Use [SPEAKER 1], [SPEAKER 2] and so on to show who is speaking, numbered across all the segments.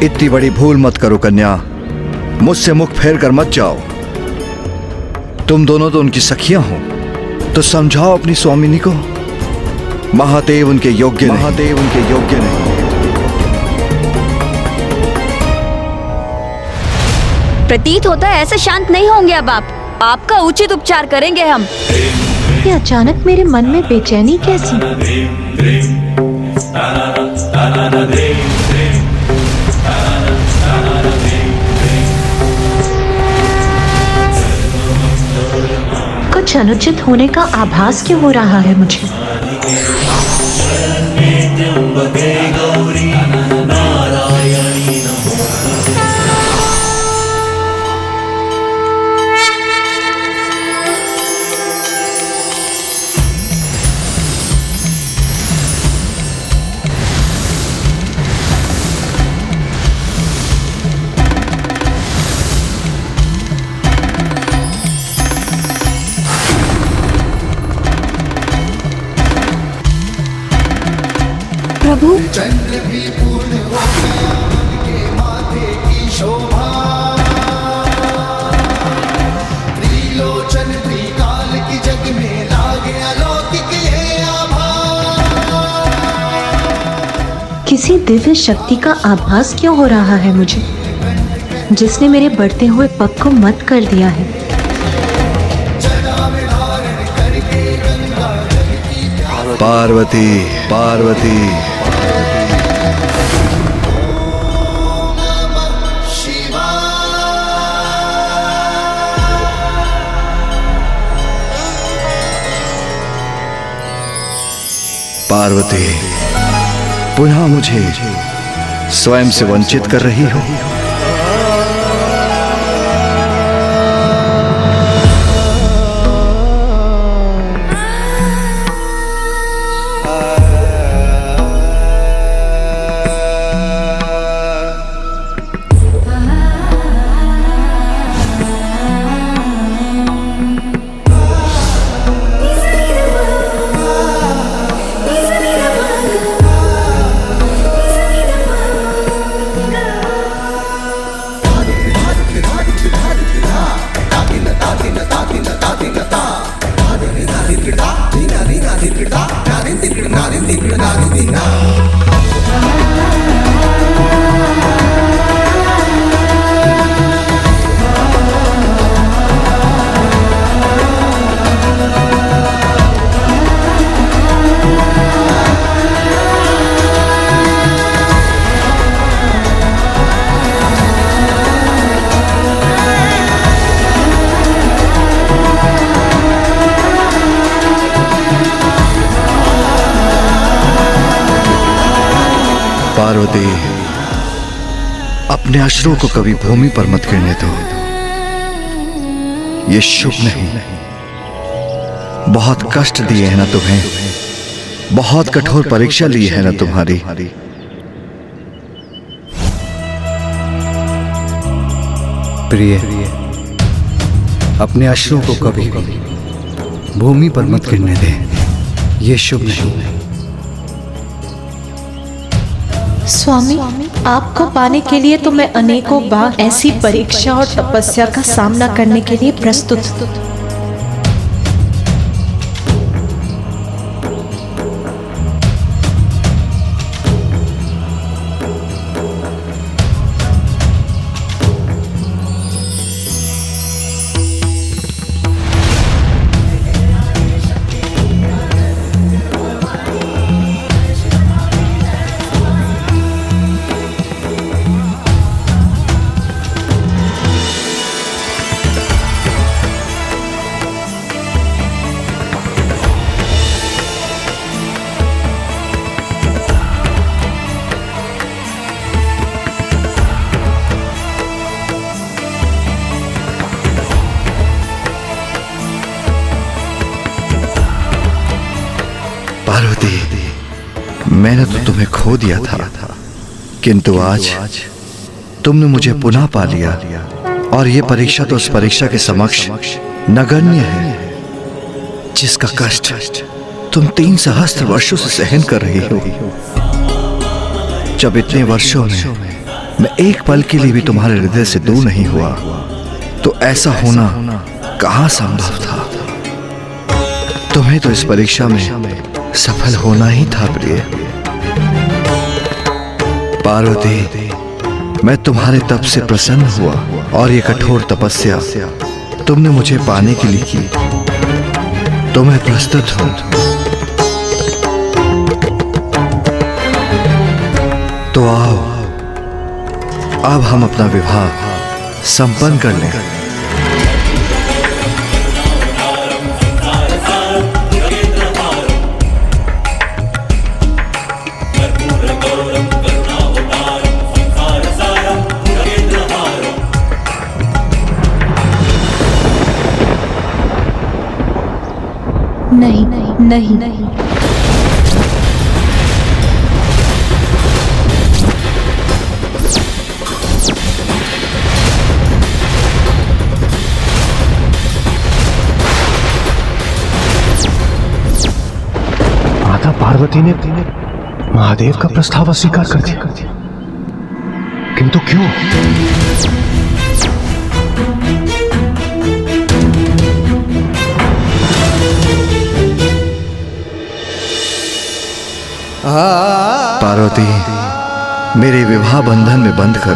[SPEAKER 1] इतनी बड़ी भूल मत करो कन्या, मुझसे मुख फेर कर मत जाओ। तुम दोनों तो उनकी सखियां हो, तो समझाओ अपनी स्वामिनी को। महादेव उनके योग्य नहीं।
[SPEAKER 2] प्रतीत होता है ऐसे शांत नहीं होंगे अब आप। आपका उचित उपचार करेंगे हम।
[SPEAKER 3] ये अचानक मेरे मन में बेचैनी कैसी? कुछ अनुचित होने का आभास क्यों हो रहा है मुझे?
[SPEAKER 2] प्रभु,
[SPEAKER 4] चंद्र भी पूर्ण हो गया उनके माथे की शोभा। त्रिलोचन त्रिकाल की जग में लागे अलौकिक ये आभा।
[SPEAKER 3] किसी दिव्य शक्ति का आभास क्यों हो रहा है मुझे, जिसने मेरे बढ़ते हुए पग को मत कर दिया है?
[SPEAKER 1] पार्वती पार्वती, पुनः मुझे स्वयं से वंचित कर रही हो। पार्वती, अपने अश्रुओं को कभी भूमि पर मत गिरने दो। ये शुभ नहीं। बहुत कष्ट दिए हैं ना तुम्हें, बहुत कठोर परीक्षा ली है ना तुम्हारी।
[SPEAKER 5] प्रिय, अपने अश्रुओं को कभी भूमि पर मत गिरने दे। ये शुभ नहीं।
[SPEAKER 3] स्वामी, आपको पाने के लिए तो मैं अनेकों बार ऐसी परीक्षा और तपस्या का सामना करने के लिए प्रस्तुत।
[SPEAKER 1] पार्वती, मैंने तो तुम्हें खो दिया था, किंतु आज तुमने मुझे पुनः पा लिया। और ये परीक्षा तो उस परीक्षा के समक्ष नगण्य है, जिसका कष्ट तुम 3 सहस्त्र वर्षों से सहन कर रही हो। जब इतने वर्षों में मैं एक पल के लिए भी तुम्हारे हृदय से दूर नहीं हुआ, तो ऐसा होना कहां संभव था? तुम्हें तो इस परीक्षा में सफल होना ही था प्रिय। पार्वती, मैं तुम्हारे तप से प्रसन्न हुआ और ये कठोर तपस्या तुमने मुझे पाने के लिए की, तो मैं प्रस्तुत हूं। तो आओ, अब हम अपना विवाह संपन्न कर लें।
[SPEAKER 3] नहीं नहीं नहीं,
[SPEAKER 6] माता पार्वती ने महादेव का प्रस्ताव अस्वीकार कर दिया, किंतु क्यों?
[SPEAKER 1] पार्वती, मेरे विवाह बंधन में बंधकर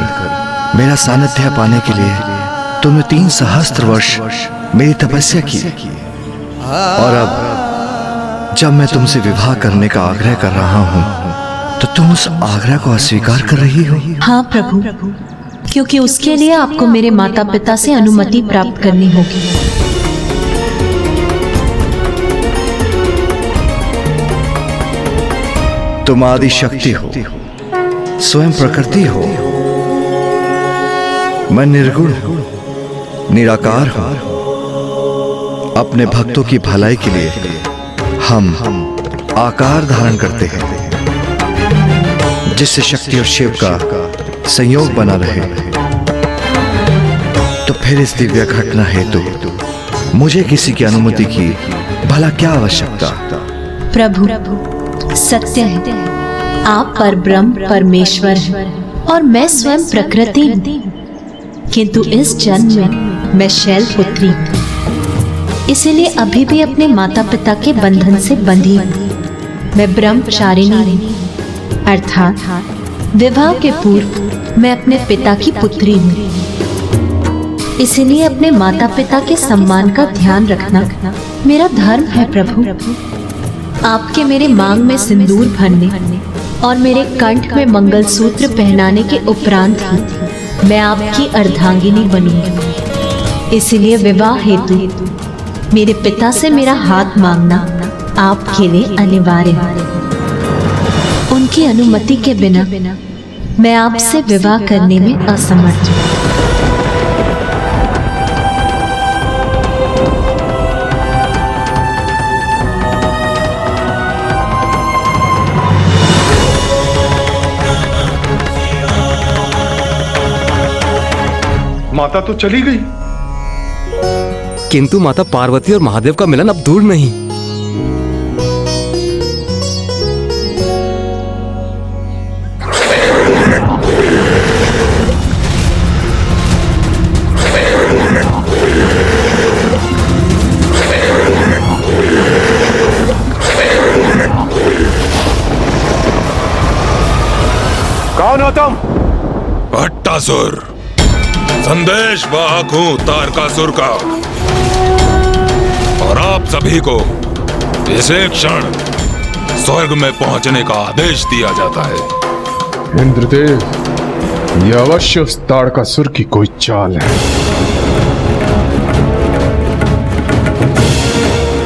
[SPEAKER 1] मेरा सानिध्य पाने के लिए तुमने 3 सहस्त्र वर्ष मेरी तपस्या की, और अब जब मैं तुमसे विवाह करने का आग्रह कर रहा हूं, तो तुम उस आग्रह को अस्वीकार कर रही हो।
[SPEAKER 3] हाँ प्रभु, क्योंकि उसके लिए आपको मेरे माता पिता से अनुमति प्राप्त करनी होगी।
[SPEAKER 1] तुम आदि शक्ति हो, स्वयं प्रकृति हो। मैं निर्गुण हूं, निराकार हूं। अपने भक्तों की भलाई के लिए हम आकार धारण करते हैं, जिससे शक्ति और शिव का संयोग बना रहे। तो फिर इस दिव्य घटना हेतु मुझे किसी की अनुमति की भला क्या आवश्यकता?
[SPEAKER 3] प्रभु, सत्य है, आप परब्रह्म परमेश्वर हैं और मैं स्वयं प्रकृति हूँ। किंतु इस जन्म में मैं शैल पुत्री हूँ, इसीलिए अभी भी अपने माता पिता के बंधन से बंधी हूँ। मैं ब्रह्मचारिणी हूँ, अर्थात विवाह के पूर्व मैं अपने पिता की पुत्री हूँ। इसीलिए अपने माता पिता के सम्मान का ध्यान रखना मेरा धर्म है। प्रभु, आपके मेरे मांग में सिंदूर भरने और मेरे कंठ में मंगलसूत्र पहनाने के उपरांत ही मैं आपकी अर्धांगिनी बनूंगी। इसलिए विवाह हेतु मेरे पिता से मेरा हाथ मांगना आपके लिए अनिवार्य है। उनकी अनुमति के बिना मैं आपसे विवाह करने में असमर्थ हूँ।
[SPEAKER 6] माता तो चली गई,
[SPEAKER 7] किंतु माता पार्वती और महादेव का मिलन अब दूर नहीं।
[SPEAKER 6] कौन हो तुम?
[SPEAKER 8] भट्टासुर, संदेश वाहक हूं तारकासुर का, और आप सभी को इसे क्षण स्वर्ग में पहुंचने का आदेश दिया जाता है।
[SPEAKER 6] इंद्रदेव, यह अवश्य उस तारकासुर की कोई चाल है।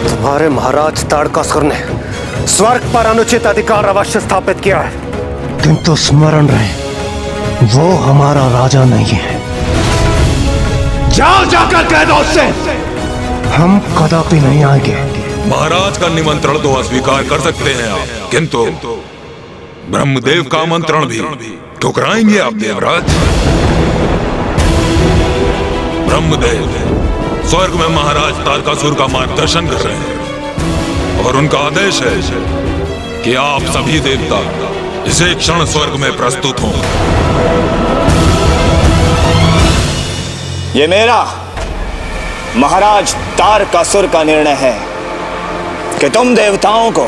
[SPEAKER 9] तुम्हारे महाराज तारकासुर ने स्वर्ग पर अनुचित अधिकार अवश्य स्थापित किया है, किंतु स्मरण रहे, वो हमारा राजा नहीं है। जाओ, जाकर कह दो उससे हम कदापि नहीं आएंगे।
[SPEAKER 8] महाराज का निमंत्रण तो अस्वीकार कर सकते हैं आप, किंतु ब्रह्मदेव का आमंत्रण भी ठुकराएंगे आप देवराज? ब्रह्मदेव स्वर्ग में महाराज तारकासुर का मार्गदर्शन कर रहे हैं, और उनका आदेश है कि आप सभी देवता इसे क्षण स्वर्ग में प्रस्तुत हों।
[SPEAKER 10] ये मेरा महाराज तारकासुर का निर्णय है कि तुम देवताओं को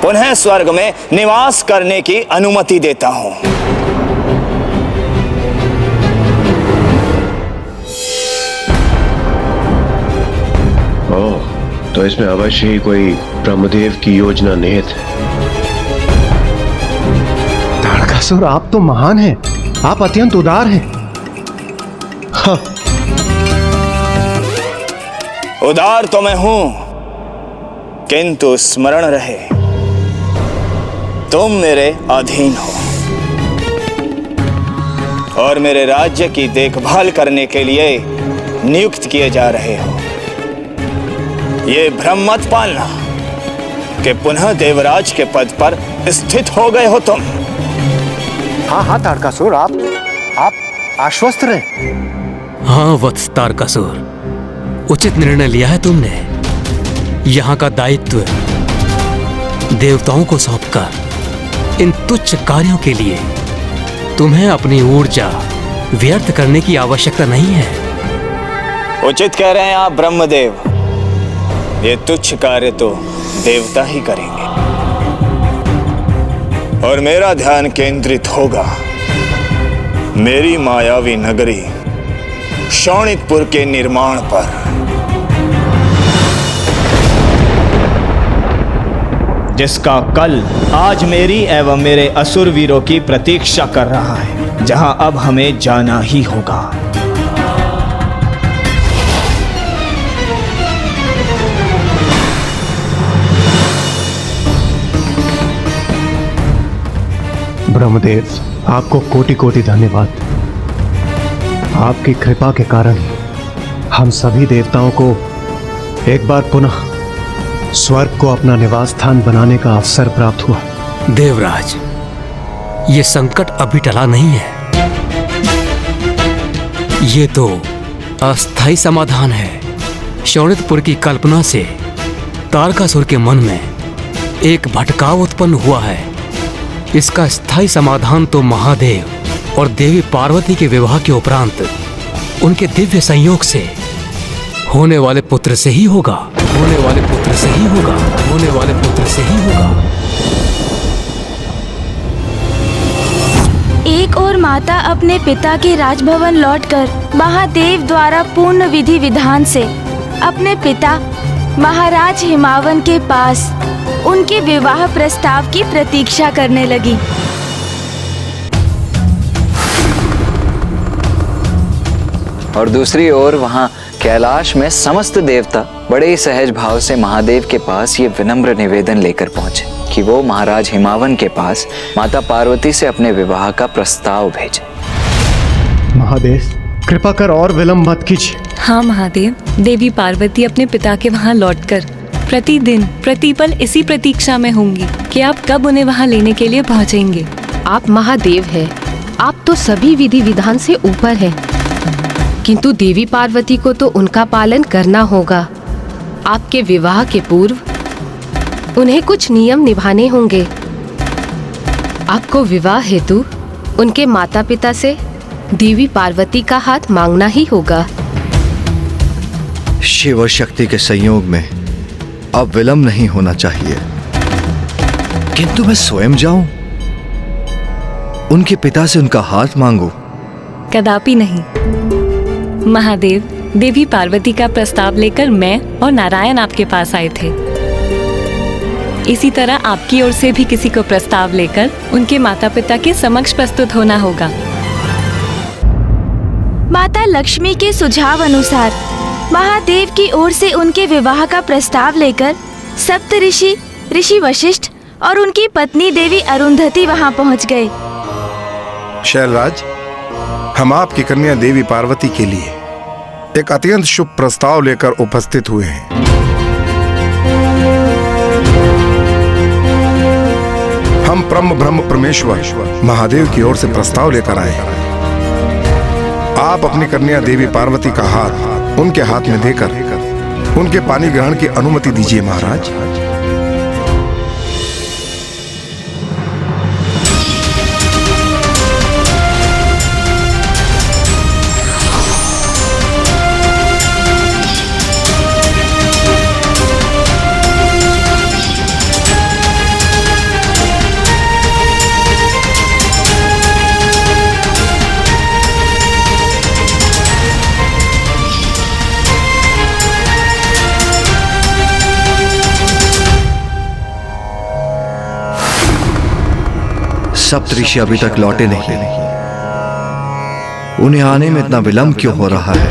[SPEAKER 10] पुनः स्वर्ग में निवास करने की अनुमति देता हूं।
[SPEAKER 11] ओह, तो इसमें अवश्य ही कोई ब्रह्मदेव की योजना निहित है।
[SPEAKER 9] तारकासुर, आप तो महान हैं, आप अत्यंत उदार हैं। हाँ।
[SPEAKER 10] उदार तो मैं हूं, किंतु स्मरण रहे तुम मेरे अधीन हो और मेरे राज्य की देखभाल करने के लिए नियुक्त किए जा रहे हो। ये भ्रम मत पालना कि पुनः देवराज के पद पर स्थित हो गए हो तुम।
[SPEAKER 9] हाँ हाँ तारकासुर, आप आश्वस्त रहे।
[SPEAKER 7] हाँ वत्स तारकासुर, उचित निर्णय लिया है तुमने। यहाँ का दायित्व देवताओं को सौंपकर इन तुच्छ कार्यों के लिए तुम्हें अपनी ऊर्जा व्यर्थ करने की आवश्यकता नहीं है।
[SPEAKER 10] उचित कह रहे हैं आप ब्रह्मदेव, ये तुच्छ कार्य तो देवता ही करेंगे और मेरा ध्यान केंद्रित होगा मेरी मायावी नगरी शोणितपुर के निर्माण पर, जिसका कल आज मेरी एवं मेरे असुर वीरों की प्रतीक्षा कर रहा है, जहां अब हमें जाना ही होगा।
[SPEAKER 9] ब्रह्मदेव, आपको कोटि कोटि धन्यवाद। आपकी कृपा के कारण हम सभी देवताओं को एक बार पुनः स्वर्ग को अपना निवास स्थान बनाने का अवसर प्राप्त हुआ।
[SPEAKER 7] देवराज, ये संकट अभी टला नहीं है। ये तो अस्थायी समाधान है। शोणितपुर की कल्पना से तारकासुर के मन में एक भटकाव उत्पन्न हुआ है। इसका स्थायी समाधान तो महादेव और देवी पार्वती के विवाह के उपरांत उनके दिव्य संयोग से होने वाले पुत्र से ही होगा। होने वाले पुत्र से ही होगा। होने वाले पुत्र से ही होगा।
[SPEAKER 2] एक और माता अपने पिता के राजभवन लौटकर महादेव द्वारा पूर्ण विधि विधान से अपने पिता महाराज हिमावन के पास उनके विवाह प्रस्ताव की प्रतीक्षा करने लगी।
[SPEAKER 12] और दूसरी ओर वहां कैलाश में समस्त देवता बड़े ही सहज भाव से महादेव के पास ये विनम्र निवेदन लेकर पहुंचे कि वो महाराज हिमावन के पास माता पार्वती से अपने विवाह का प्रस्ताव भेजे।
[SPEAKER 9] महादेव, कृपा कर और विलंब मत कीजिए।
[SPEAKER 13] हाँ महादेव, देवी पार्वती अपने पिता के वहाँ लौटकर प्रतिदिन प्रतिपल इसी प्रतीक्षा में होंगी कि आप कब उन्हें वहाँ लेने के लिए पहुँचेंगे।
[SPEAKER 14] आप महादेव हैं, आप तो सभी विधि विधान से ऊपर हैं, किंतु देवी पार्वती को तो उनका पालन करना होगा। आपके विवाह के पूर्व उन्हें कुछ नियम निभाने होंगे। आपको विवाह हेतु उनके माता पिता से देवी पार्वती का हाथ मांगना ही होगा।
[SPEAKER 1] शिव और शक्ति के संयोग में अब विलंब नहीं होना चाहिए, किंतु मैं स्वयं जाऊं, उनके पिता से उनका हाथ मांगू?
[SPEAKER 13] कदापि नहीं महादेव। देवी पार्वती का प्रस्ताव लेकर मैं और नारायण आपके पास आए थे। इसी तरह आपकी ओर से भी किसी को प्रस्ताव लेकर उनके माता पिता के समक्ष प्रस्तुत होना होगा।
[SPEAKER 2] माता लक्ष्मी के सुझाव अनुसार महादेव की ओर से उनके विवाह का प्रस्ताव लेकर सप्त ऋषि वशिष्ठ और उनकी पत्नी देवी अरुंधति वहां पहुंच गए।
[SPEAKER 15] शैलराज, हम आपकी कन्या देवी पार्वती के लिए एक अत्यंत शुभ प्रस्ताव लेकर उपस्थित हुए हैं। हम ब्रह्म परमेश्वर महादेव की ओर से प्रस्ताव लेकर आए। आप अपनी कन्या देवी पार्वती का हाथ उनके हाथ में देकर उनके पानी ग्रहण की अनुमति दीजिए महाराज।
[SPEAKER 1] सप्तऋषि अभी तक लौटे नहीं। उन्हें आने में इतना विलंब क्यों हो रहा है?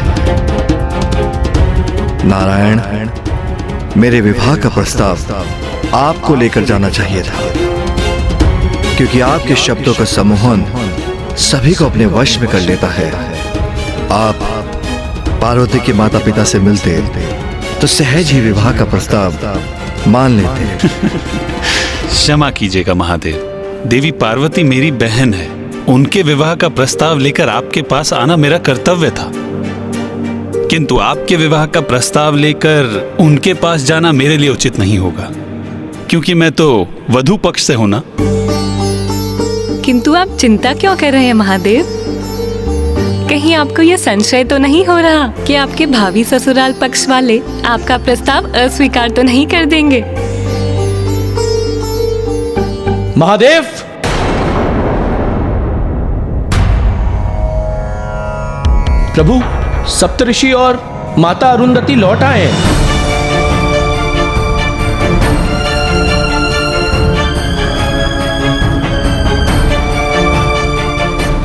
[SPEAKER 1] नारायण, मेरे विवाह का प्रस्ताव आपको लेकर जाना चाहिए था, क्योंकि आपके शब्दों का सम्मोहन सभी को अपने वश में कर लेता है। आप पार्वती के माता पिता से मिलते तो सहज ही विवाह का प्रस्ताव मान लेते।
[SPEAKER 16] क्षमा कीजिएगा महादेव, देवी पार्वती मेरी बहन है। उनके विवाह का प्रस्ताव लेकर आपके पास आना मेरा कर्तव्य था, किंतु आपके विवाह का प्रस्ताव लेकर उनके पास जाना मेरे लिए उचित नहीं होगा, क्योंकि मैं तो वधू पक्ष से हूं ना।
[SPEAKER 13] किंतु आप चिंता क्यों कर रहे हैं महादेव? कहीं आपको यह संशय तो नहीं हो रहा कि आपके भावी ससुराल पक्ष वाले आपका प्रस्ताव अस्वीकार तो नहीं कर देंगे?
[SPEAKER 17] महादेव, प्रभु, सप्तऋषि और माता अरुंधति लौट आए हैं।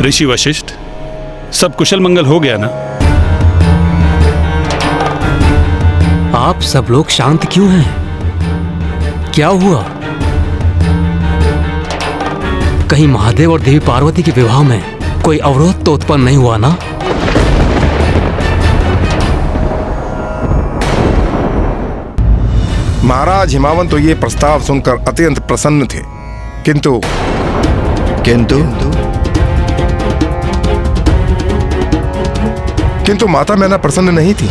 [SPEAKER 16] ऋषि वशिष्ठ, सब कुशल मंगल हो गया ना?
[SPEAKER 7] आप सब लोग शांत क्यों हैं? क्या हुआ? कहीं महादेव और देवी पार्वती के विवाह में कोई अवरोध तो उत्पन्न नहीं हुआ ना?
[SPEAKER 15] महाराज हिमावंत तो ये प्रस्ताव सुनकर अत्यंत प्रसन्न थे, किंतु माता मैना प्रसन्न नहीं थी।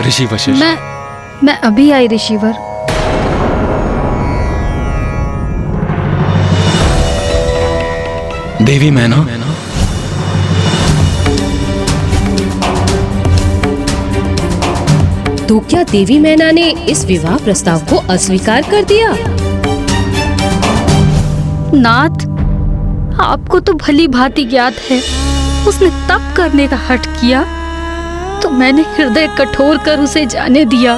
[SPEAKER 16] ऋषि वशिष्ठ,
[SPEAKER 18] मैं अभी आई ऋषिवर।
[SPEAKER 16] देवी मैना,
[SPEAKER 14] तो क्या देवी मैना ने इस विवाह प्रस्ताव को अस्वीकार कर दिया?
[SPEAKER 18] नाथ, आपको तो भली भांति ज्ञात है, उसने तप करने का हठ किया तो मैंने हृदय कठोर कर उसे जाने दिया,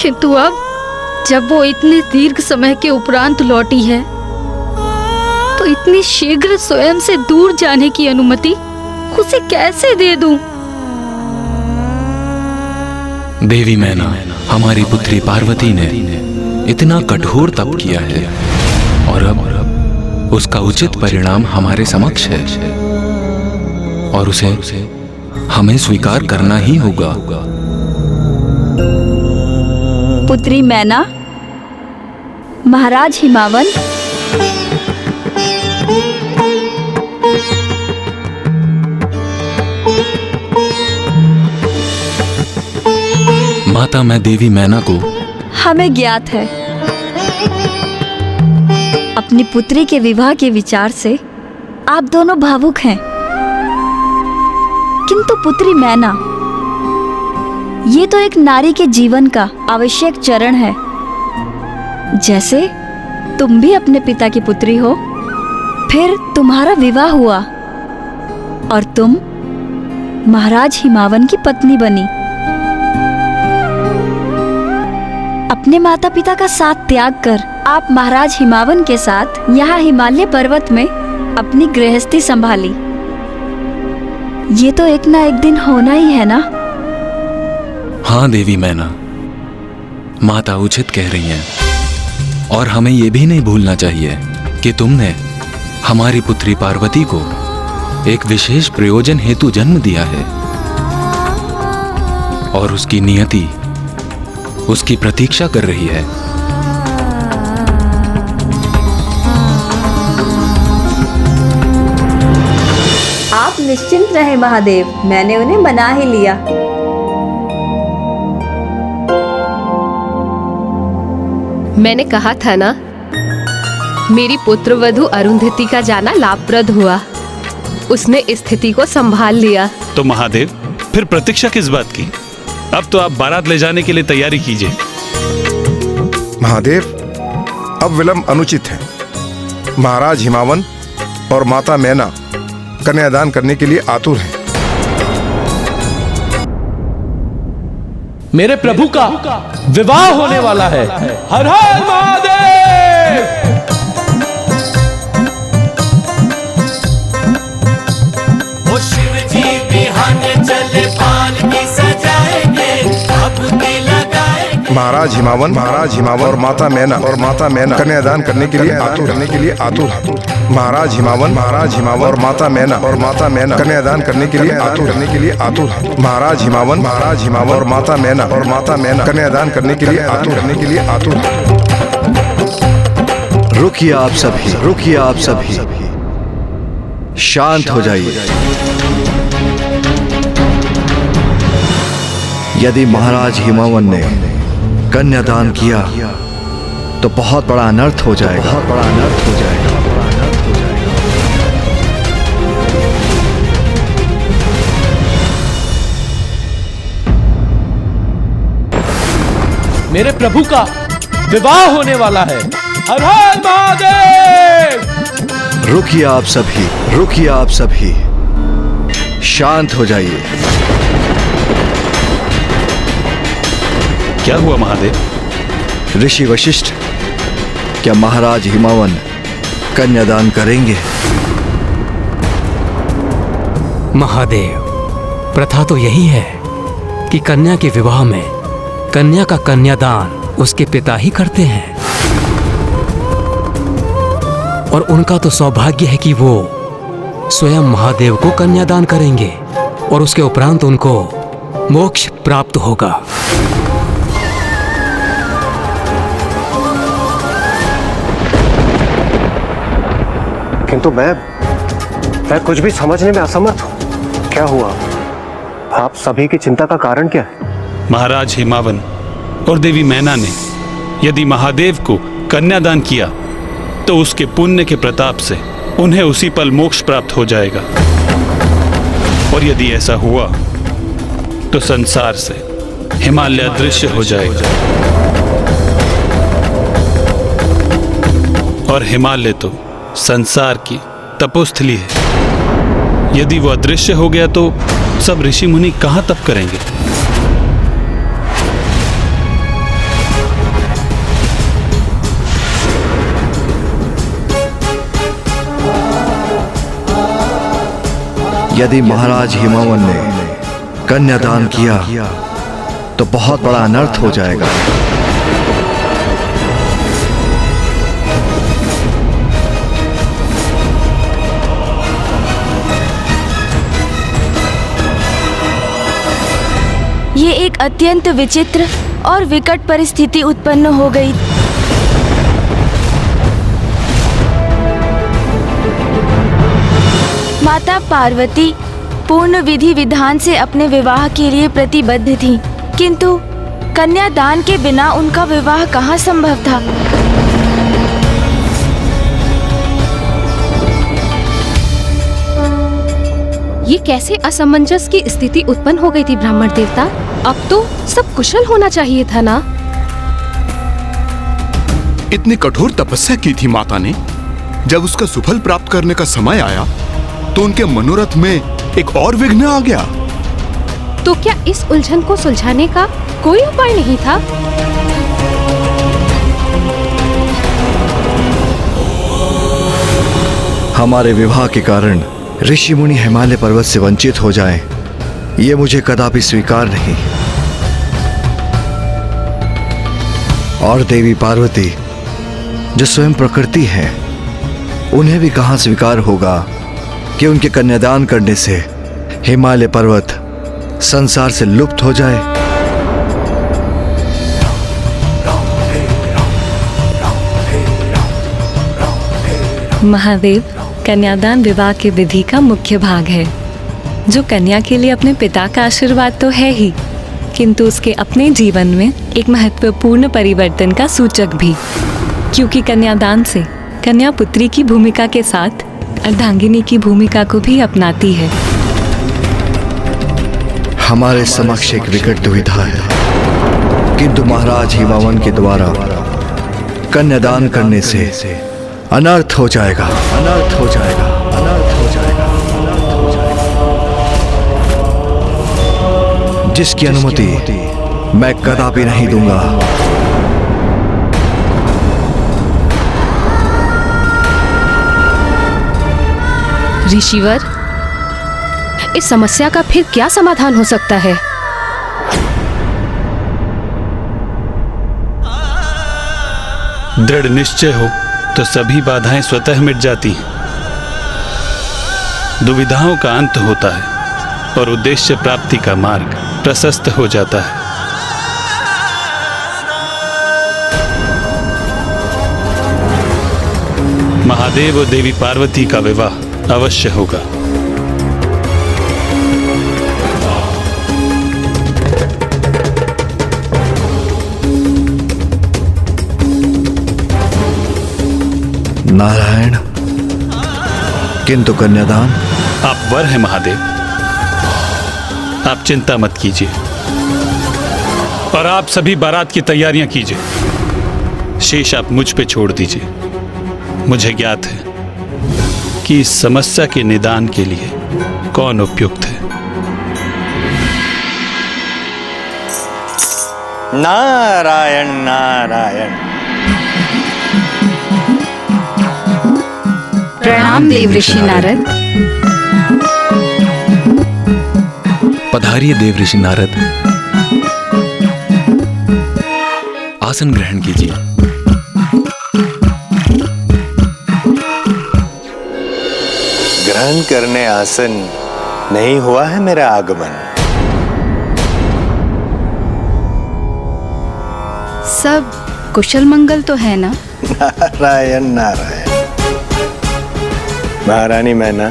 [SPEAKER 18] किंतु अब जब वो इतने दीर्घ समय के उपरांत लौटी है तो इतनी शीघ्र स्वयं से दूर जाने की अनुमति उसे कैसे दे दूं?
[SPEAKER 19] देवी मैना, हमारी पुत्री पार्वती ने इतना कठोर तप किया है और अब उसका उचित परिणाम हमारे समक्ष है और उसे हमें स्वीकार करना ही होगा।
[SPEAKER 2] पुत्री मैना, महाराज हिमावन,
[SPEAKER 19] माता, मैं देवी मैना को
[SPEAKER 2] हमें ज्ञात है अपनी पुत्री के विवाह के विचार से आप दोनों भावुक हैं, किंतु पुत्री मैना, ये तो एक नारी के जीवन का आवश्यक चरण है। जैसे तुम भी अपने पिता की पुत्री हो, फिर तुम्हारा विवाह हुआ और तुम महाराज हिमावन की पत्नी बनी। अपने माता पिता का साथ त्याग कर आप महाराज हिमावन के साथ यहाँ हिमालय पर्वत में अपनी गृहस्थी संभाली। ये तो एक ना एक दिन होना ही है ना?
[SPEAKER 19] हाँ देवी मैना, माता उचित कह रही हैं और हमें यह भी नहीं भूलना चाहिए कि तुमने हमारी पुत्री पार्वती को एक विशेष प्रयोजन हेतु जन्म दिया है और उसकी नियति उसकी प्रतीक्षा कर रही है।
[SPEAKER 20] आप निश्चिंत रहे महादेव, मैंने उन्हें मना ही लिया।
[SPEAKER 14] मैंने कहा था ना, मेरी पुत्रवधू अरुंधति का जाना लाभप्रद हुआ। उसने स्थिति को संभाल लिया।
[SPEAKER 16] तो महादेव, फिर प्रतीक्षा किस बात की? अब तो आप बारात ले जाने के लिए तैयारी कीजिए।
[SPEAKER 15] महादेव, अब विलंब अनुचित है। महाराज हिमावन और माता मैना कन्यादान करने के लिए आतुर हैं।
[SPEAKER 17] मेरे प्रभु का विवाह होने वाला है। हर हर महादेव!
[SPEAKER 4] वाले पान की सजाएंगे, अब भी लगाएंगे।
[SPEAKER 15] महाराज हिमावन और माता मैना कन्यादान करने के लिए आतुर। महाराज हिमावन और माता मैना कन्यादान करने के लिए आतुर। महाराज हिमावन और माता मैना कन्यादान करने के लिए आतुर।
[SPEAKER 1] रुकिए आप सभी, शांत हो जाइए। यदि महाराज हिमावन ने कन्यादान किया तो बहुत बड़ा अनर्थ हो जाएगा।
[SPEAKER 17] मेरे प्रभु का विवाह होने वाला है। हर हर महादेव।
[SPEAKER 1] रुकिए आप सभी, शांत हो जाइए।
[SPEAKER 16] क्या हुआ महादेव?
[SPEAKER 1] ऋषि वशिष्ठ, क्या महाराज हिमावन कन्यादान करेंगे?
[SPEAKER 7] महादेव, प्रथा तो यही है कि कन्या के विवाह में कन्या का कन्यादान उसके पिता ही करते हैं, और उनका तो सौभाग्य है कि वो स्वयं महादेव को कन्यादान करेंगे और उसके उपरांत उनको मोक्ष प्राप्त होगा।
[SPEAKER 9] किंतु मैं कुछ भी समझने में असमर्थ हूं। क्या हुआ? आप सभी की चिंता का कारण क्या है?
[SPEAKER 16] महाराज हिमावन और देवी मैना ने यदि महादेव को कन्यादान किया तो उसके पुण्य के प्रताप से उन्हें उसी पल मोक्ष प्राप्त हो जाएगा, और यदि ऐसा हुआ तो संसार से हिमालय अदृश्य हो जाएगा, और हिमालय तो संसार की तपोस्थली है। यदि वो अदृश्य हो गया तो सब ऋषि मुनि कहां तप करेंगे?
[SPEAKER 1] यदि महाराज हिमावन ने कन्यादान किया तो बहुत बड़ा अनर्थ हो जाएगा।
[SPEAKER 2] ये एक अत्यंत विचित्र और विकट परिस्थिति उत्पन्न हो गई। माता पार्वती पूर्ण विधि विधान से अपने विवाह के लिए प्रतिबद्ध थी, किंतु कन्यादान के बिना उनका विवाह कहाँ संभव था।
[SPEAKER 14] ये कैसे असमंजस की स्थिति उत्पन्न हो गई थी ब्राह्मण देवता? अब तो सब कुशल होना चाहिए था ना?
[SPEAKER 6] इतनी कठोर तपस्या की थी माता ने। जब उसका सुफल प्राप्त करने का समय आया तो उनके मनोरथ में एक और विघ्न आ गया।
[SPEAKER 14] तो क्या इस उलझन को सुलझाने का कोई उपाय नहीं था?
[SPEAKER 1] हमारे विवाह के कारण ऋषि मुनि हिमालय पर्वत से वंचित हो जाएं, ये मुझे कदापि स्वीकार नहीं। और देवी पार्वती जो स्वयं प्रकृति है, उन्हें भी कहां स्वीकार होगा कि उनके कन्यादान करने से हिमालय पर्वत संसार से लुप्त हो जाए।
[SPEAKER 13] महादेव, कन्यादान विवाह की विधि का मुख्य भाग है, जो कन्या के लिए अपने पिता का आशीर्वाद तो है ही, किंतु उसके अपने जीवन में एक महत्वपूर्ण परिवर्तन का सूचक भी, क्योंकि कन्यादान से कन्या पुत्री की भूमिका के साथ अर्धांगिनी की भूमिका को भी अपनाती है।
[SPEAKER 1] हमारे समक्ष एक विकट दुविधा है, किंतु महाराज हिमावन के द्वारा कन्यादान करने से अनर्थ हो जाएगा, अनर्थ हो जाएगा, अनर्थ हो जाएगा, अनर्थ हो जाएगा, जिसकी अनुमति मैं कदापि नहीं दूंगा।
[SPEAKER 14] ऋषिवर, इस समस्या का फिर क्या समाधान हो सकता है?
[SPEAKER 16] दृढ़ निश्चय हो तो सभी बाधाएं स्वतः मिट जाती हैं। दुविधाओं का अंत होता है और उद्देश्य प्राप्ति का मार्ग प्रशस्त हो जाता है। महादेव और देवी पार्वती का विवाह अवश्य होगा।
[SPEAKER 1] नारायण, किंतु कन्यादान?
[SPEAKER 16] आप वर हैं महादेव, आप चिंता मत कीजिए और आप सभी बारात की तैयारियां कीजिए। शेष आप मुझ पे छोड़ दीजिए। मुझे ज्ञात है कि इस समस्या के निदान के लिए कौन उपयुक्त है।
[SPEAKER 10] नारायण नारायण।
[SPEAKER 18] प्रणाम देव ऋषि नारद।
[SPEAKER 19] पधारिए देव ऋषि नारद, आसन ग्रहण कीजिए।
[SPEAKER 10] ग्रहण करने आसन नहीं हुआ है मेरा आगमन।
[SPEAKER 18] सब कुशल मंगल तो है ना?
[SPEAKER 10] नारायण नारायण। महारानी मैना,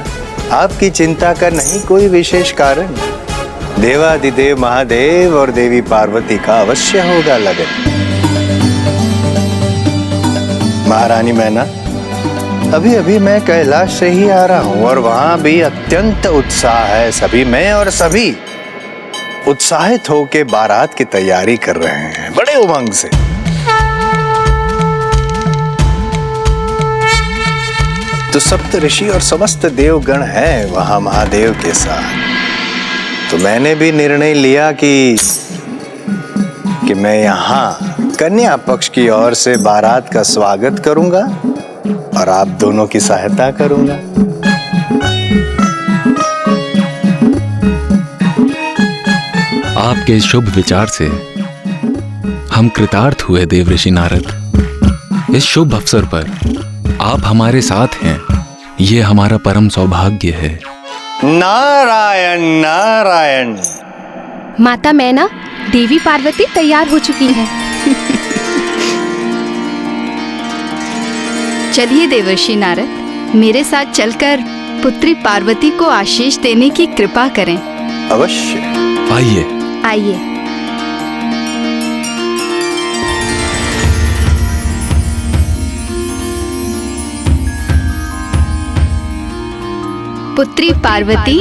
[SPEAKER 10] आपकी चिंता का नहीं कोई विशेष कारण। देवादिदेव महादेव और देवी पार्वती का अवश्य होगा लगन। महारानी मैना, अभी अभी मैं कैलाश से ही आ रहा हूं और वहां भी अत्यंत उत्साह है। सभी मैं और सभी उत्साहित होकर बारात की तैयारी कर रहे हैं बड़े उमंग से। तो सप्त ऋषि और समस्त देवगण हैं वहां महादेव के साथ। तो मैंने भी निर्णय लिया कि मैं यहाँ कन्या पक्ष की ओर से बारात का स्वागत करूंगा और आप दोनों की सहायता करूंगा।
[SPEAKER 19] आपके इस शुभ विचार से हम कृतार्थ हुए देव ऋषि नारद। इस शुभ अवसर पर आप हमारे साथ हैं, ये हमारा परम सौभाग्य है।
[SPEAKER 10] नारायण नारायण।
[SPEAKER 14] माता मैना, देवी पार्वती तैयार हो चुकी है।
[SPEAKER 18] चलिए देवर्षि नारद, मेरे साथ चलकर पुत्री पार्वती को आशीष देने की कृपा करें।
[SPEAKER 10] अवश्य।
[SPEAKER 19] आइए
[SPEAKER 18] आइए। पुत्री पार्वती,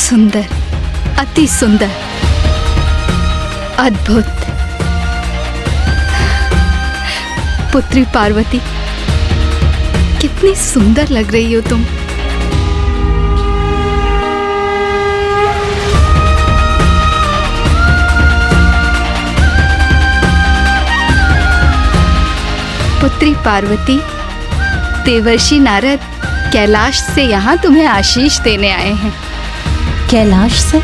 [SPEAKER 18] सुंदर, अति सुंदर, अद्भुत। पुत्री पार्वती, कितनी सुंदर लग रही हो तुम। पुत्री पार्वती, देवर्षि नारद कैलाश से यहाँ तुम्हें आशीष देने आए हैं।
[SPEAKER 3] कैलाश से?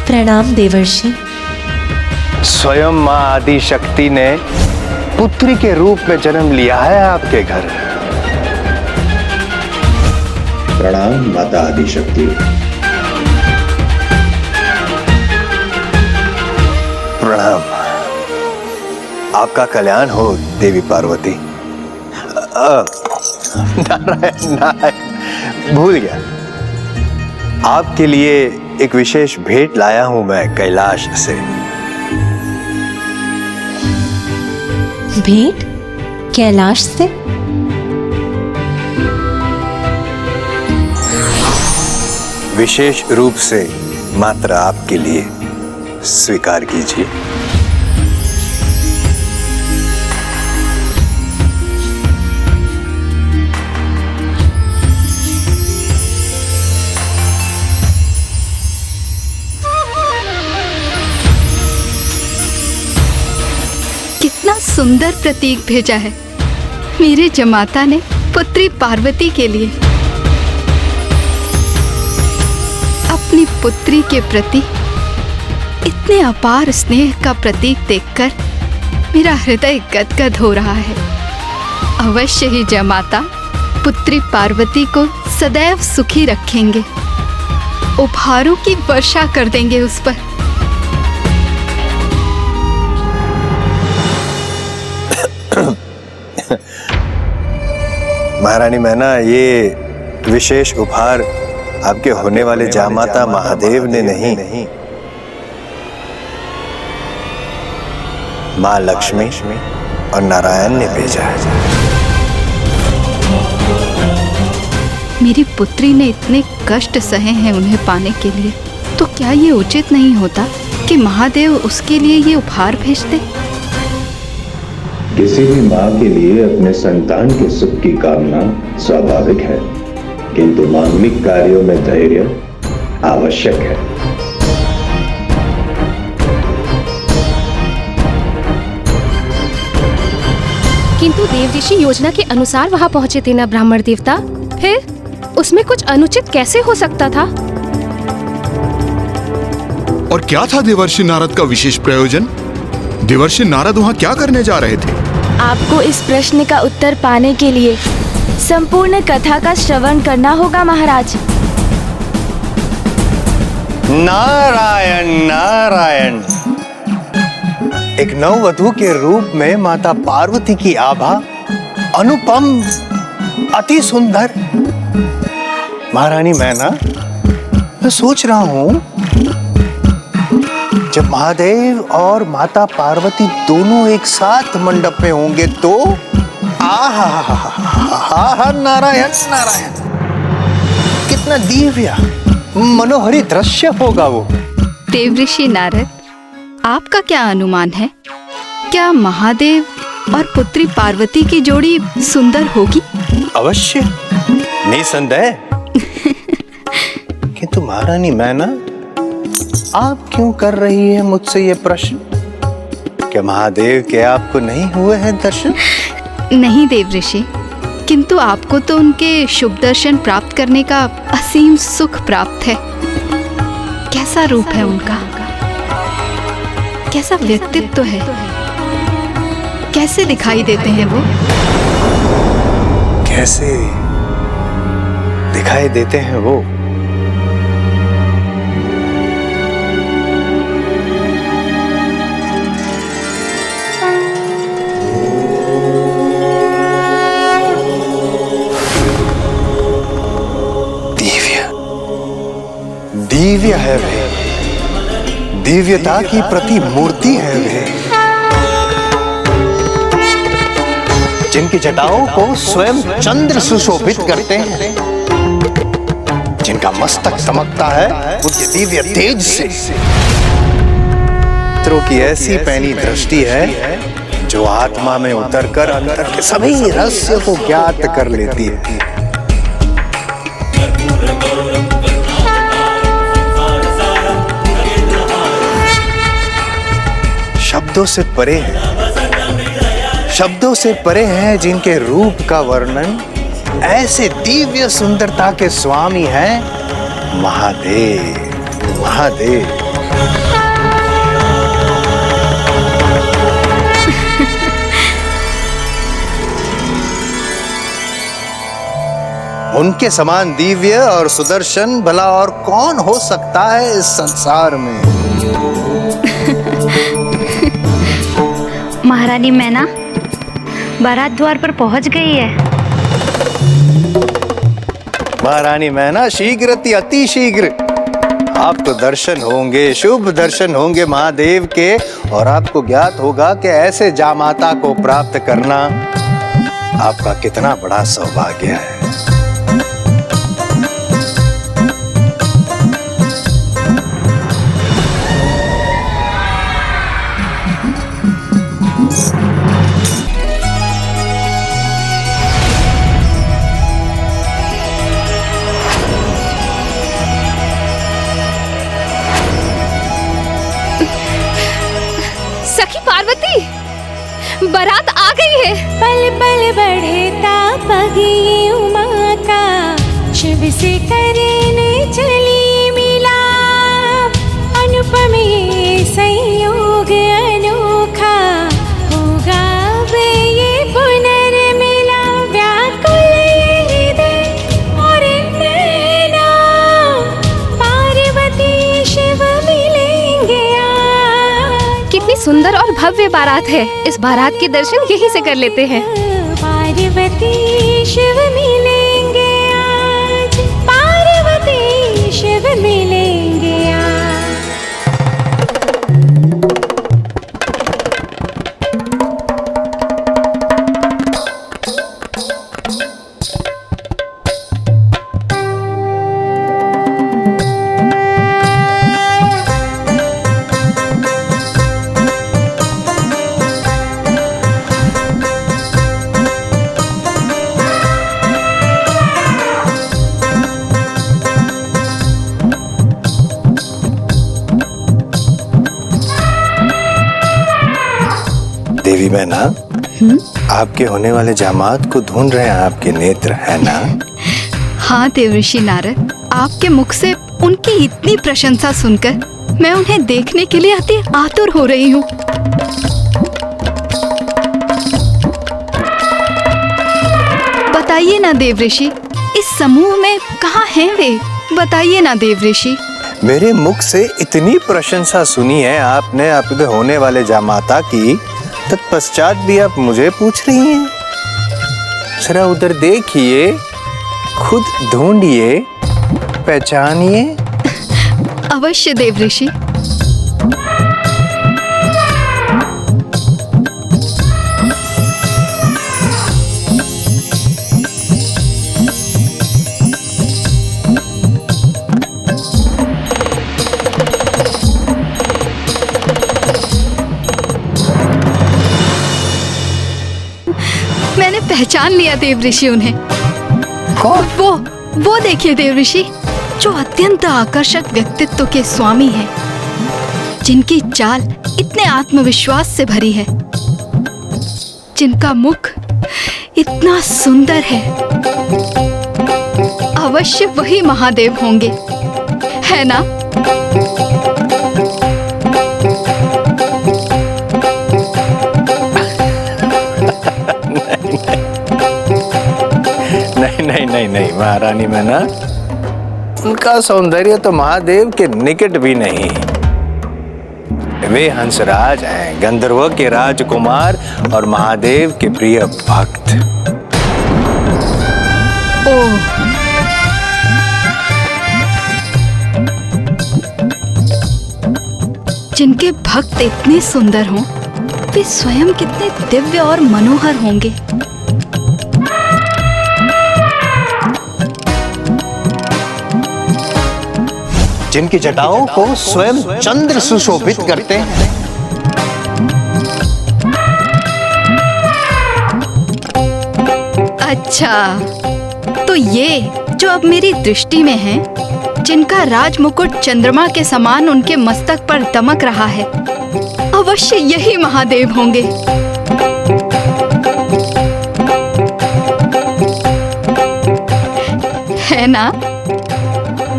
[SPEAKER 3] प्रणाम देवर्षि।
[SPEAKER 10] स्वयं मां आदि शक्ति ने पुत्री के रूप में जन्म लिया है आपके घर।
[SPEAKER 11] प्रणाम माता आदि शक्ति।
[SPEAKER 10] प्रणाम।
[SPEAKER 11] आपका कल्याण हो देवी पार्वती। नारायण नारायण, भूल गया। आपके लिए एक विशेष भेंट लाया हूं मैं कैलाश से।
[SPEAKER 3] भेंट कैलाश से?
[SPEAKER 11] विशेष रूप से मात्र आपके लिए, स्वीकार कीजिए।
[SPEAKER 18] कितना सुंदर प्रतीक भेजा है मेरे जमाता ने पुत्री पार्वती के लिए। अपनी पुत्री के प्रति इतने अपार स्नेह का प्रतीक देखकर मेरा हृदय गदगद हो रहा है। अवश्य ही जमाता पुत्री पार्वती को सदैव सुखी रखेंगे, उपहारों की वर्षा कर देंगे उस पर।
[SPEAKER 11] महारानी मैना, ये विशेष उपहार आपके होने वाले जामाता महादेव ने नहीं, माँ लक्ष्मी और नारायण ने भेजा है।
[SPEAKER 18] मेरी पुत्री ने इतने कष्ट सहे हैं उन्हें पाने के लिए, तो क्या ये उचित नहीं होता कि महादेव उसके लिए ये उपहार भेजते?
[SPEAKER 21] किसी भी माँ के लिए अपने संतान के सुख की कामना स्वाभाविक है, किंतु मांगलिक कार्यों में धैर्य आवश्यक है।
[SPEAKER 14] किंतु देव ऋषि योजना के अनुसार वहाँ पहुँचे थे ना ब्राह्मण देवता, फिर उसमें कुछ अनुचित कैसे हो सकता था?
[SPEAKER 6] और क्या था देवर्षि नारद का विशेष प्रयोजन? देवर्षि नारद वहाँ क्या करने जा रहे थे?
[SPEAKER 2] आपको इस प्रश्न का उत्तर पाने के लिए संपूर्ण कथा का श्रवण करना होगा महाराज।
[SPEAKER 11] नारायण नारायण, एक नववधू के रूप में माता पार्वती की आभा अनुपम, अति सुंदर। महारानी मैं सोच रहा हूं, जब महादेव और माता पार्वती दोनों एक साथ मंडप में होंगे तो आहा, नारायण नारायण, कितना दिव्य मनोहरी दृश्य होगा वो।
[SPEAKER 18] देव ऋषि नारद, आपका क्या अनुमान है? क्या महादेव और पुत्री पार्वती की जोड़ी सुंदर होगी?
[SPEAKER 11] अवश्य, निसंदेह। किंतु महारानी मैना, आप क्यों कर रही है मुझसे ये प्रश्न? क्या महादेव के आपको नहीं हुए हैं दर्शन?
[SPEAKER 18] नहीं देव ऋषि, किंतु आपको तो उनके शुभ दर्शन प्राप्त करने का असीम सुख प्राप्त है। कैसा रूप है उनका, कैसा व्यक्तित्व है, कैसे दिखाई देते हैं वो?
[SPEAKER 11] कैसे दिखाई देते हैं वो? दिव्य है वे, दिव्यता की प्रतिमूर्ति है वे, जिनकी जटाओं को स्वयं चंद्र सुशोभित करते हैं, जिनका मस्तक चमकता है उनके दिव्य तेज से। पुत्रों की ऐसी पैनी दृष्टि है जो आत्मा में उतरकर अंतर के सभी रहस्य को ज्ञात कर लेती है। शब्दों से परे है, शब्दों से परे हैं जिनके रूप का वर्णन ऐसे दिव्य सुंदरता के स्वामी हैं महादेव। महादेव उनके समान दिव्य और सुदर्शन भला और कौन हो सकता है इस संसार में?
[SPEAKER 18] महारानी मैना बारात द्वार पर पहुंच गई है।
[SPEAKER 11] महारानी मैना शीघ्र अति शीघ्र आपको दर्शन होंगे, शुभ दर्शन होंगे महादेव के, और आपको ज्ञात होगा कि ऐसे जामाता को प्राप्त करना आपका कितना बड़ा सौभाग्य है।
[SPEAKER 18] सखी पार्वती, बारात आ गई है।
[SPEAKER 2] पल पल बढ़ता पगी उमा का, शिव से करने चली मिलाप। अनुपम ये संयोग अनोखा, होगा वे ये पुनर्मिलन। व्याकुल ये हृदय और नैना, पार्वती शिव मिलेंगे आज।
[SPEAKER 18] कितनी सुंदर और भव्य बारात है। इस बारात के दर्शन यहीं से कर लेते हैं।
[SPEAKER 2] पार्वती शिव मिलेंगे आज, पार्वती शिव मिलेंगे आज।
[SPEAKER 11] देवी मैना, आपके होने वाले जामात को ढूंढ रहे हैं आपके नेत्र, है ना?
[SPEAKER 18] हाँ देवर्षि नारद, आपके मुख से उनकी इतनी प्रशंसा सुनकर मैं उन्हें देखने के लिए अति आतुर हो रही हूँ। बताइए ना देवऋषि, इस समूह में कहाँ हैं वे? बताइए ना देवऋषि।
[SPEAKER 11] मेरे मुख से इतनी प्रशंसा सुनी है आपने आपके होने वाले जामाता की, तत्पश्चात भी आप मुझे पूछ रही हैं? जरा उधर देखिए, खुद ढूंढिए, पहचानिए।
[SPEAKER 18] अवश्य देवऋषि। मैंने पहचान लिया देवऋषि उन्हें। वो देखिए देवऋषि, जो अत्यंत आकर्षक व्यक्तित्व के स्वामी हैं, जिनकी चाल इतने आत्मविश्वास से भरी है, जिनका मुख इतना सुंदर है। अवश्य वही महादेव होंगे, है ना?
[SPEAKER 11] नहीं महारानी मैना, उनका सौंदर्य तो महादेव के निकट भी नहीं। वे हंसराज हैं, गंधर्व के राजकुमार और महादेव के प्रिय भक्त।
[SPEAKER 18] ओह, जिनके भक्त इतने सुंदर हों, वे स्वयं कितने दिव्य और मनोहर होंगे।
[SPEAKER 11] जिनकी जटाओं को स्वयं चंद्र सुशोभित करते हैं।
[SPEAKER 18] अच्छा, तो ये जो अब मेरी दृष्टि में है, जिनका राजमुकुट चंद्रमा के समान उनके मस्तक पर दमक रहा है, अवश्य यही महादेव होंगे। है ना?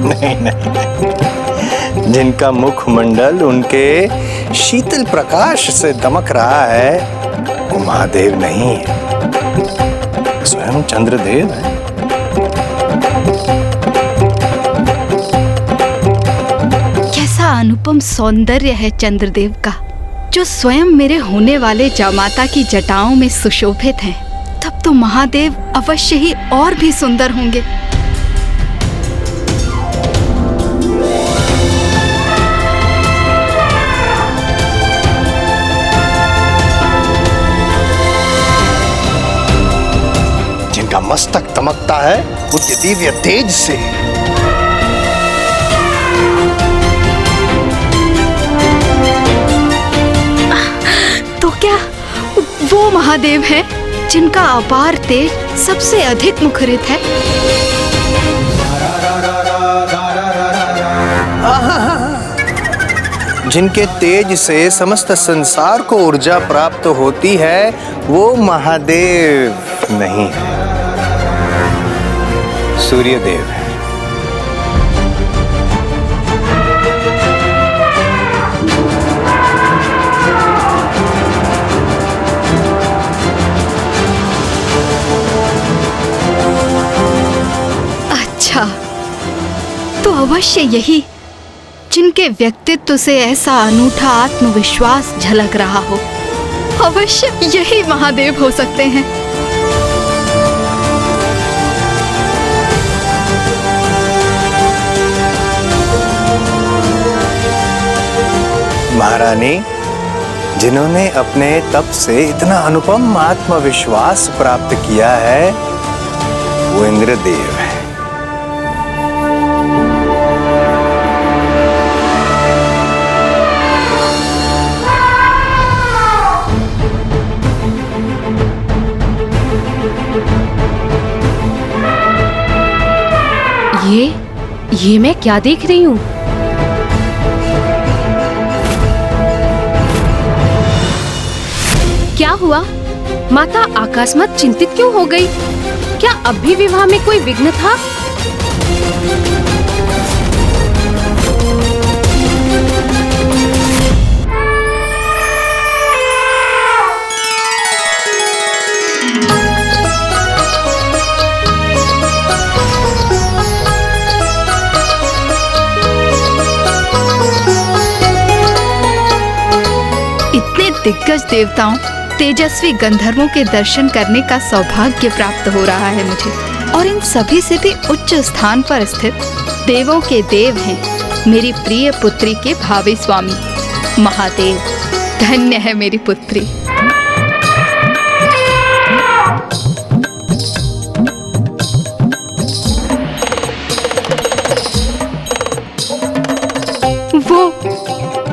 [SPEAKER 11] नहीं, जिनका मुखमंडल उनके शीतल प्रकाश से दमक रहा है, वो महादेव नहीं है, स्वयं चंद्रदेव है।
[SPEAKER 18] कैसा अनुपम सौंदर्य है चंद्रदेव का। जो स्वयं मेरे होने वाले जामाता की जटाओं में सुशोभित हैं, तब तो महादेव अवश्य ही और भी सुंदर होंगे।
[SPEAKER 11] जिनका मस्तक दमकता है उनके दिव्य तेज से।
[SPEAKER 18] तो क्या वो महादेव हैं जिनका अपार तेज सबसे अधिक मुखरित है?
[SPEAKER 11] जिनके तेज से समस्त संसार को ऊर्जा प्राप्त होती है, वो महादेव नहीं है, सूर्यदेव है।
[SPEAKER 18] अच्छा, तो अवश्य यही जिनके व्यक्तित्व से ऐसा अनूठा आत्मविश्वास झलक रहा हो, अवश्य यही महादेव हो सकते हैं।
[SPEAKER 11] महारानी, जिन्होंने अपने तप से इतना अनुपम आत्मविश्वास प्राप्त किया है, वो इंद्रदेव है।
[SPEAKER 14] ये मैं क्या देख रही हूँ? क्या हुआ? माता अकस्मात चिंतित क्यों हो गई? क्या अब भी विवाह में कोई विघ्न था?
[SPEAKER 18] दिग्गज देवताओं, तेजस्वी गंधर्वों के दर्शन करने का सौभाग्य प्राप्त हो रहा है मुझे, और इन सभी से भी उच्च स्थान पर स्थित देवों के देव हैं मेरी प्रिय पुत्री के भावी स्वामी महादेव। धन्य है मेरी पुत्री।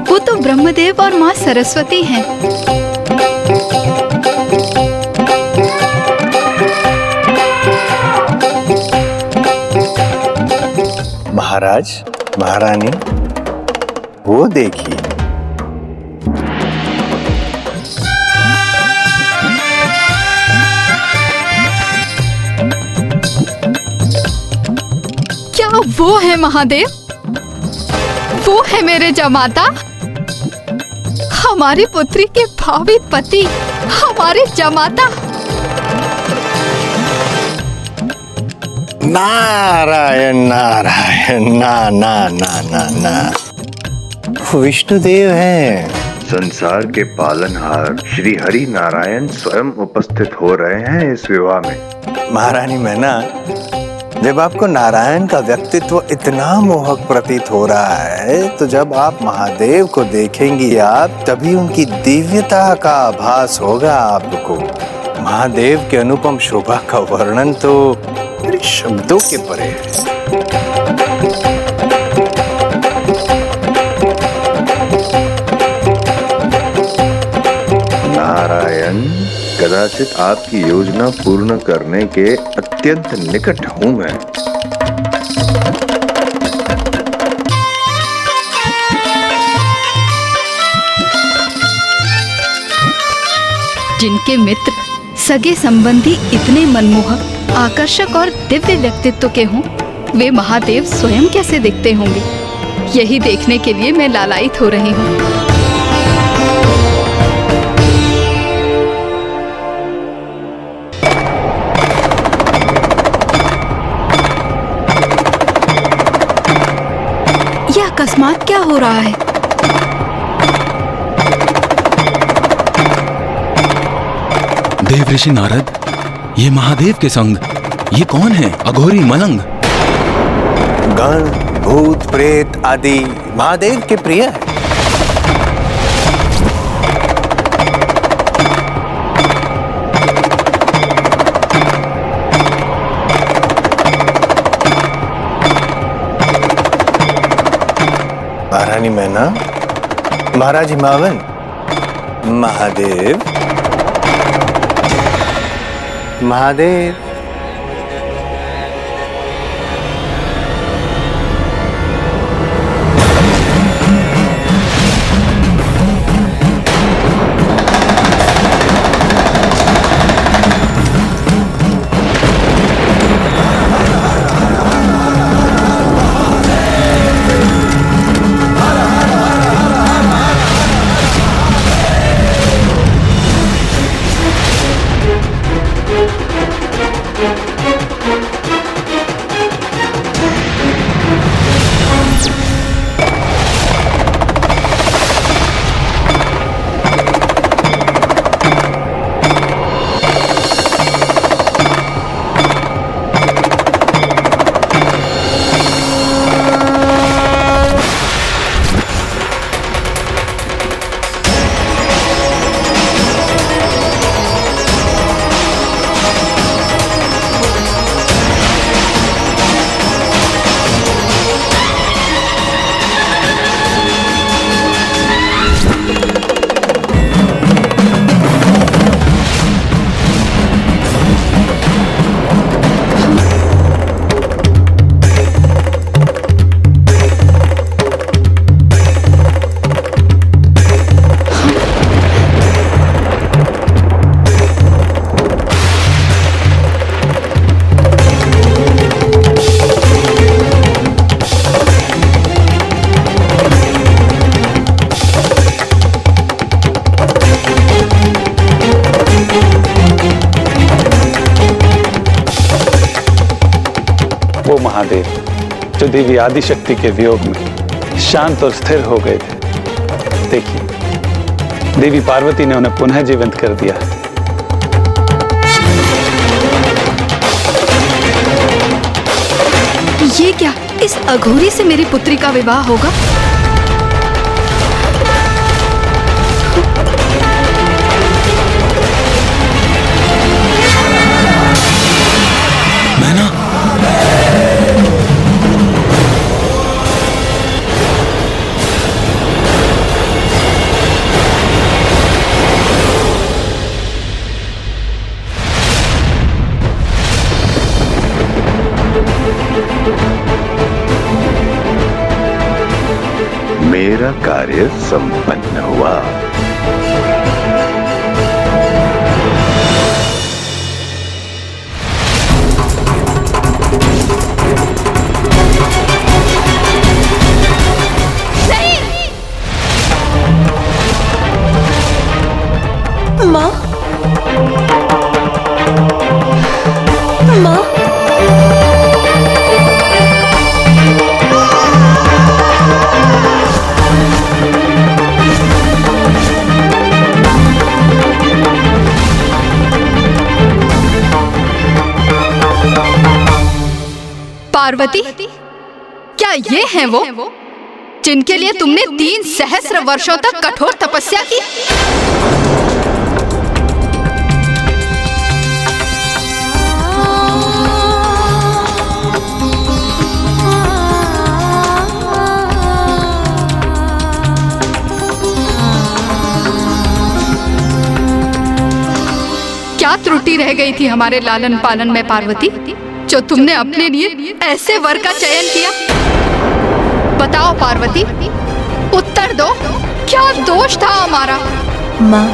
[SPEAKER 18] वो तो ब्रह्मदेव और माँ सरस्वती हैं।
[SPEAKER 11] महाराज, महारानी, वो देखिए।
[SPEAKER 18] क्या वो है महादेव? वो है मेरे जमाता, हमारी पुत्री के भावी पति, हमारे जमाता।
[SPEAKER 11] नारायण नारायण, ना ना ना ना ना, विष्णुदेव हैं।
[SPEAKER 21] संसार के पालनहार श्री हरि नारायण स्वयं उपस्थित हो रहे हैं इस विवाह में।
[SPEAKER 11] महारानी मैना, जब आपको नारायण का व्यक्तित्व इतना मोहक प्रतीत हो रहा है, तो जब आप महादेव को देखेंगी आप, तभी उनकी दिव्यता का आभास होगा आपको। महादेव के अनुपम शोभा का वर्णन तो मेरे शब्दों के परे है।
[SPEAKER 21] नारायण, कदाचित आपकी योजना पूर्ण करने के अत्यंत निकट हूं मैं।
[SPEAKER 18] जिनके मित्र, सगे संबंधी इतने मनमोहक, आकर्षक और दिव्य व्यक्तित्व के हों, वे महादेव स्वयं कैसे दिखते होंगे, यही देखने के लिए मैं लालायित हो रही हूँ। यह अकस्मात क्या हो रहा है?
[SPEAKER 19] देव ऋषि नारद, ये महादेव के संग ये कौन है? अघोरी मलंग?
[SPEAKER 11] गण भूत प्रेत आदि महादेव के प्रिय है। महारानी मैना, महाराज हिमावन, महादेव, महादेव।
[SPEAKER 16] महादेव जो देवी आदिशक्ति के वियोग में शांत और स्थिर हो गए थे, देखिए देवी पार्वती ने उन्हें पुनः जीवित कर दिया।
[SPEAKER 18] ये क्या, इस अघोरी से मेरी पुत्री का विवाह होगा?
[SPEAKER 21] मेरा कार्य संपन्न हुआ।
[SPEAKER 3] माँ, माँ,
[SPEAKER 18] पार्वती, क्या ये हैं वो जिनके लिए तुमने 3 सहस्र वर्षों तक कठोर तपस्या की? क्या त्रुटि रह गई थी हमारे लालन पालन में पार्वती, जो तुमने अपने लिए ऐसे वर का चयन किया? बताओ पार्वती, उत्तर दो, क्या दोष था हमारा?
[SPEAKER 3] माँ,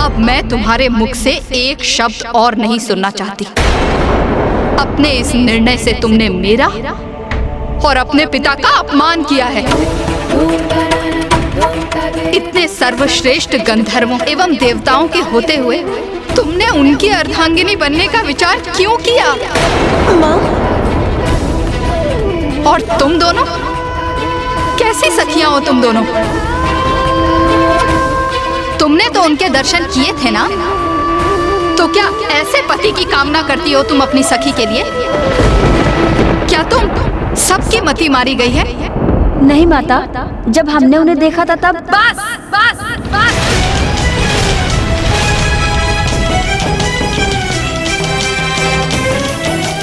[SPEAKER 18] अब मैं तुम्हारे मुख से एक शब्द और नहीं सुनना चाहती। अपने इस निर्णय से तुमने मेरा और अपने पिता का अपमान किया है। इतने सर्वश्रेष्ठ गंधर्वों एवं देवताओं के होते हुए तुमने उनकी अर्धांगिनी बनने का विचार क्यों किया?
[SPEAKER 3] माँ,
[SPEAKER 18] और तुम दोनों कैसी सखियां हो तुम दोनों?
[SPEAKER 5] उनके दर्शन किए थे ना, तो क्या ऐसे पति की कामना करती हो तुम अपनी सखी के लिए? क्या तुम सबकी मति मारी गई है?
[SPEAKER 2] नहीं माता, जब हमने उन्हें देखा था तब।
[SPEAKER 5] बस बस बस।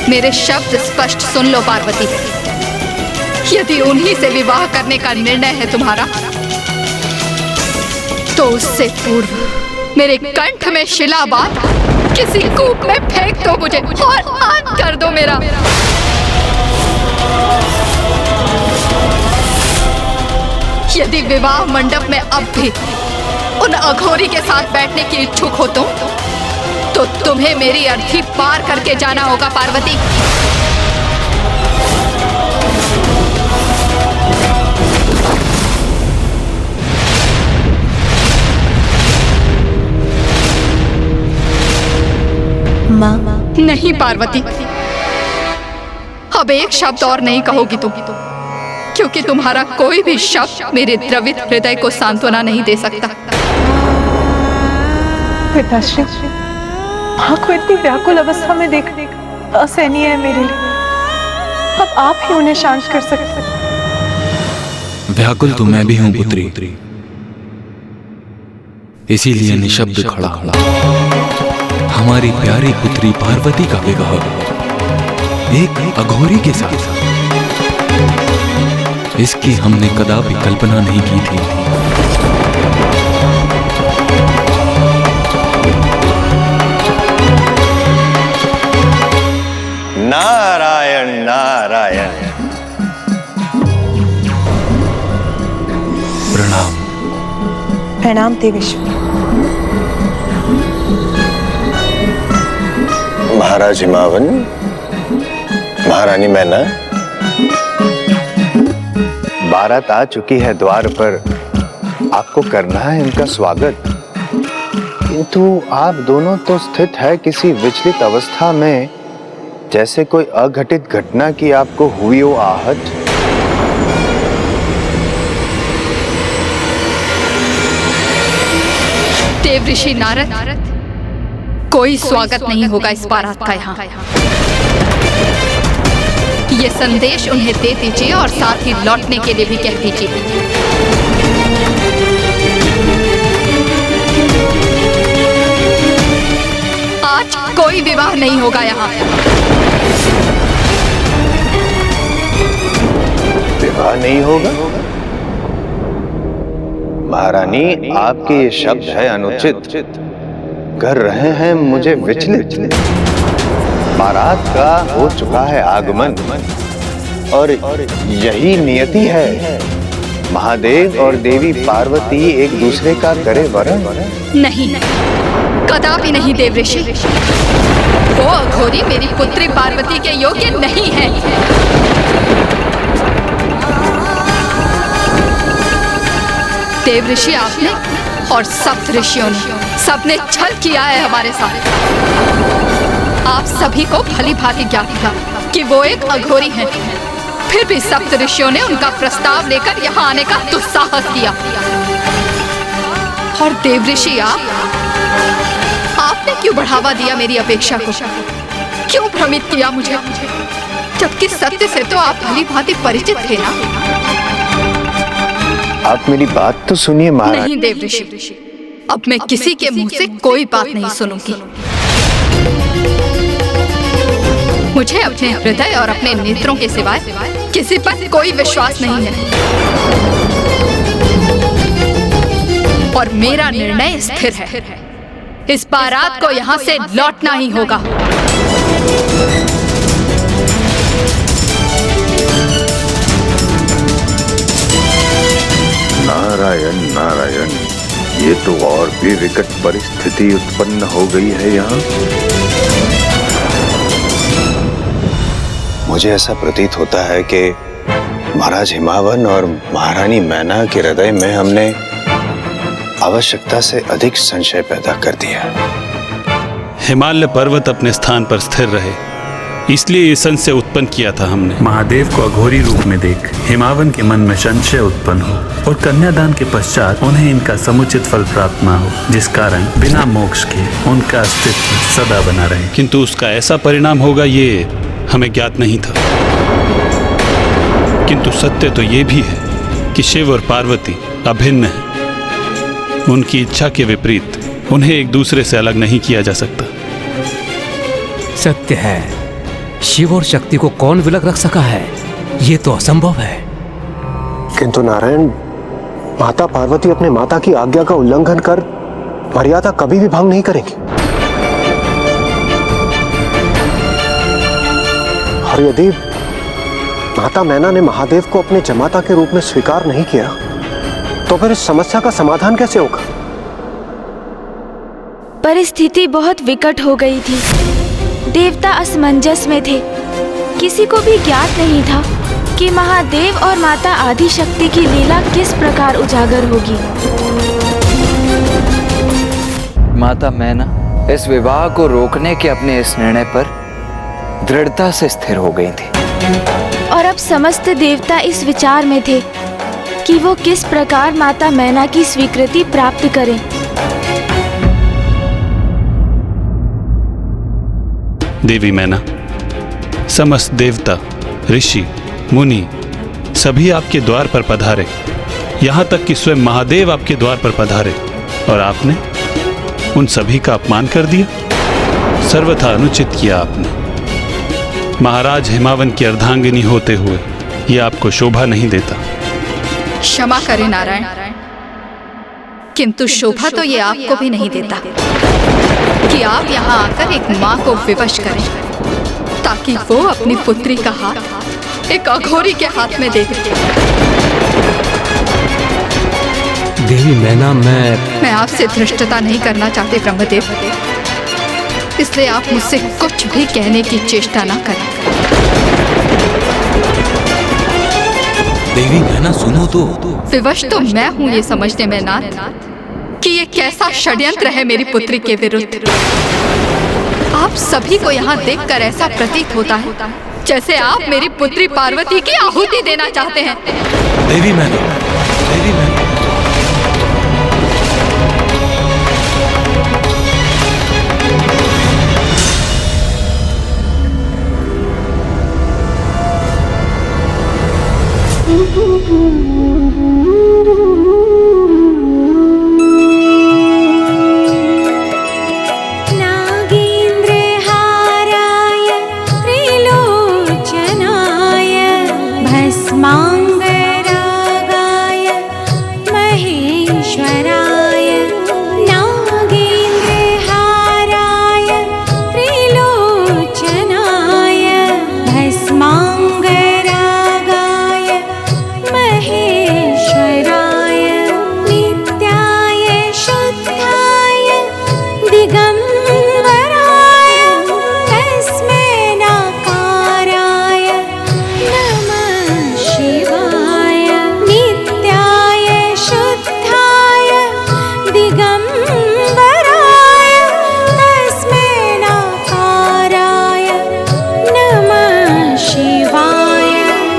[SPEAKER 5] मेरे शब्द स्पष्ट सुन लो पार्वती। यदि उन्हीं से विवाह करने का निर्णय है तुम्हारा, तो उससे पूर्व मेरे कंठ में शिला बांध किसी कूप में फेंक दो मुझे और अंत कर दो मेरा। यदि विवाह मंडप में अब भी उन अघोरी के साथ बैठने की इच्छुक हो तुम, तो तुम्हें मेरी अर्थी पार करके जाना होगा पार्वती।
[SPEAKER 3] माँ।
[SPEAKER 5] नहीं पार्वती, अब एक शब्द और नहीं कहोगी तुम, क्योंकि तुम्हारा कोई भी शब्द मेरे द्रवित हृदय को सांत्वना नहीं दे सकता।
[SPEAKER 22] पिताश्री, माँ को इतनी व्याकुल अवस्था में देख असहनीय है मेरे लिए। अब आप ही उन्हें शांत कर सकते।
[SPEAKER 19] व्याकुल तो मैं भी हूं पुत्री, इसीलिए निशब्द खड़ा हमारी प्यारी पुत्री पार्वती का विवाह एक अघोरी के साथ, इसकी हमने कदापि कल्पना नहीं की थी।
[SPEAKER 11] नारायण नारायण।
[SPEAKER 19] प्रणाम।
[SPEAKER 22] प्रणाम देवेश्वर।
[SPEAKER 11] महाराज हिमावन, महारानी मैना, बारात आ चुकी है द्वार पर। आपको करना है उनका स्वागत, किंतु आप दोनों तो स्थित है किसी विचलित अवस्था में, जैसे कोई अघटित घटना की आपको हुई हो आहट।
[SPEAKER 5] देव ऋषि नारद, कोई स्वागत नहीं होगा इस बारात का यहाँ। ये संदेश उन्हें दे दीजिए और साथ ही लौटने के लिए भी कह दीजिए। आज कोई विवाह नहीं होगा यहाँ।
[SPEAKER 11] विवाह नहीं होगा? महारानी, आपके ये शब्द है अनुचित, कर रहे हैं मुझे विचलित। बारात का हो चुका है आगमन और यही नियति है। महादेव और देवी पार्वती एक दूसरे का करे वरण।
[SPEAKER 5] नहीं, कदापि नहीं देव ऋषि। वो अघोरी मेरी पुत्री पार्वती के योग्य नहीं है। देव ऋषि आपने और सप्त ऋषियों ने सबने छल किया है हमारे साथ। आप सभी को भली भांति ज्ञात था कि वो एक अघोरी है, फिर भी सप्त ऋषियों ने उनका प्रस्ताव लेकर यहाँ आने का दुस्साहस किया। और देव ऋषि आपने क्यों बढ़ावा दिया मेरी अपेक्षा को? क्यों भ्रमित किया मुझे, जबकि सत्य से तो आप भली भांति परिचित थे ना?
[SPEAKER 11] आप मेरी बात तो सुनिए महाराज।
[SPEAKER 5] नहीं देव ऋषि, अब मैं किसी के मुंह से कोई बात नहीं सुनूंगी। मुझे अपने हृदय और अपने नेत्रों के सिवाय किसी पर कोई विश्वास नहीं है, और मेरा निर्णय स्थिर है। इस बारात को यहाँ से लौटना ही होगा।
[SPEAKER 21] नारायण नारायण, ये तो और भी विकट परिस्थिति उत्पन्न हो गई है यहाँ। मुझे ऐसा प्रतीत होता है कि महाराज हिमावन और महारानी मैना के हृदय में हमने आवश्यकता से अधिक संशय पैदा कर दिया।
[SPEAKER 16] हिमालय पर्वत अपने स्थान पर स्थिर रहे इसलिए ये संशय उत्पन्न किया था हमने। महादेव को अघोरी रूप में देख हिमावन के मन में संशय उत्पन्न हो और कन्यादान के पश्चात उन्हें इनका समुचित फल प्राप्त न हो, जिस कारण बिना मोक्ष के उनका अस्तित्व सदा बना रहे। किंतु उसका ऐसा परिणाम होगा ये हमें ज्ञात नहीं था। किंतु सत्य तो ये भी है कि शिव और पार्वती अभिन्न हैं। उनकी इच्छा के विपरीत उन्हें एक दूसरे से अलग नहीं किया जा सकता।
[SPEAKER 7] सत्य है, शिव और शक्ति को कौन विलग रख सका है? ये तो असंभव है।
[SPEAKER 9] किंतु नारायण, माता पार्वती अपने माता की आज्ञा का उल्लंघन कर मर्यादा कभी भी भंग नहीं करेंगी। और यदि माता मैना ने महादेव को अपने जमाता के रूप में स्वीकार नहीं किया तो फिर इस समस्या का समाधान कैसे होगा?
[SPEAKER 2] परिस्थिति बहुत विकट हो गई थी। देवता असमंजस में थे। किसी को भी ज्ञात नहीं था कि महादेव और माता आदिशक्ति की लीला किस प्रकार उजागर होगी।
[SPEAKER 8] माता मैना इस विवाह को रोकने के अपने इस निर्णय पर दृढ़ता से स्थिर हो गई थी।
[SPEAKER 2] और अब समस्त देवता इस विचार में थे कि वो किस प्रकार माता मैना की स्वीकृति प्राप्त करें।
[SPEAKER 16] देवी मैना, समस्त देवता, ऋषि, मुनि सभी आपके द्वार पर पधारे। यहाँ तक कि स्वयं महादेव आपके द्वार पर पधारे और आपने उन सभी का अपमान कर दिया। सर्वथा अनुचित किया आपने। महाराज हिमावन की अर्धांगिनी होते हुए यह आपको शोभा नहीं देता।
[SPEAKER 5] क्षमा करें नारायण, किंतु शोभा तो ये आपको भी नहीं देता कि आप यहाँ आकर एक माँ को विवश करें ताकि वो अपनी पुत्री का हाथ एक अघोरी के हाथ में दे दे।
[SPEAKER 7] देवी मैना, मैं
[SPEAKER 5] आपसे धृष्टता नहीं करना चाहती ब्रह्मदेव, इसलिए आप मुझसे कुछ भी कहने की चेष्टा ना करें।
[SPEAKER 19] देवी मैना सुनो तो।
[SPEAKER 5] विवश तो मैं हूँ ये समझने में नाथ कि ये कैसा षड्यंत्र है मेरी पुत्री के विरुद्ध। आप सभी को यहाँ देखकर ऐसा प्रतीत होता है जैसे आप मेरी पुत्री पार्वती की आहुति देना चाहते हैं।
[SPEAKER 19] देवी मैना, देवी मैना।
[SPEAKER 12] नागेन्द्रहाराय त्रिलोचनाय भस्मांगरागाय महेश्वराय। नागेन्द्रहाराय त्रिलोचनाय भस्मांगरागाय महेश्वराय। नित्याय शुद्धाय दिगंबराय तस्मै नाकाराय नमः शिवाय। नित्याय शुद्धाय दिगंबराय तस्मै नाकाराय नमः शिवाय।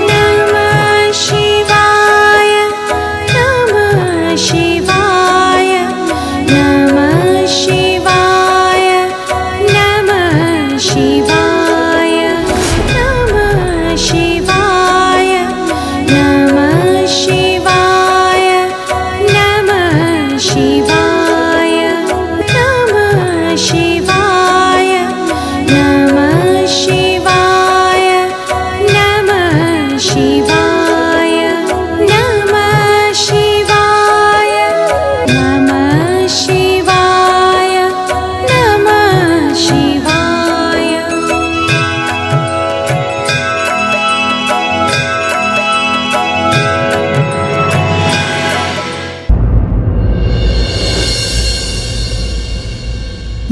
[SPEAKER 12] नमः शिवाय, नमः शिवाय, नमः शिवाय, नमः शिवाय, नमः शिवाय, नमः शिवाय, नमः शिवाय, नमः शिवाय, नमः शिवाय, नमः शिवाय, नमः शिवाय, नमः शिवाय, नमः शिवाय।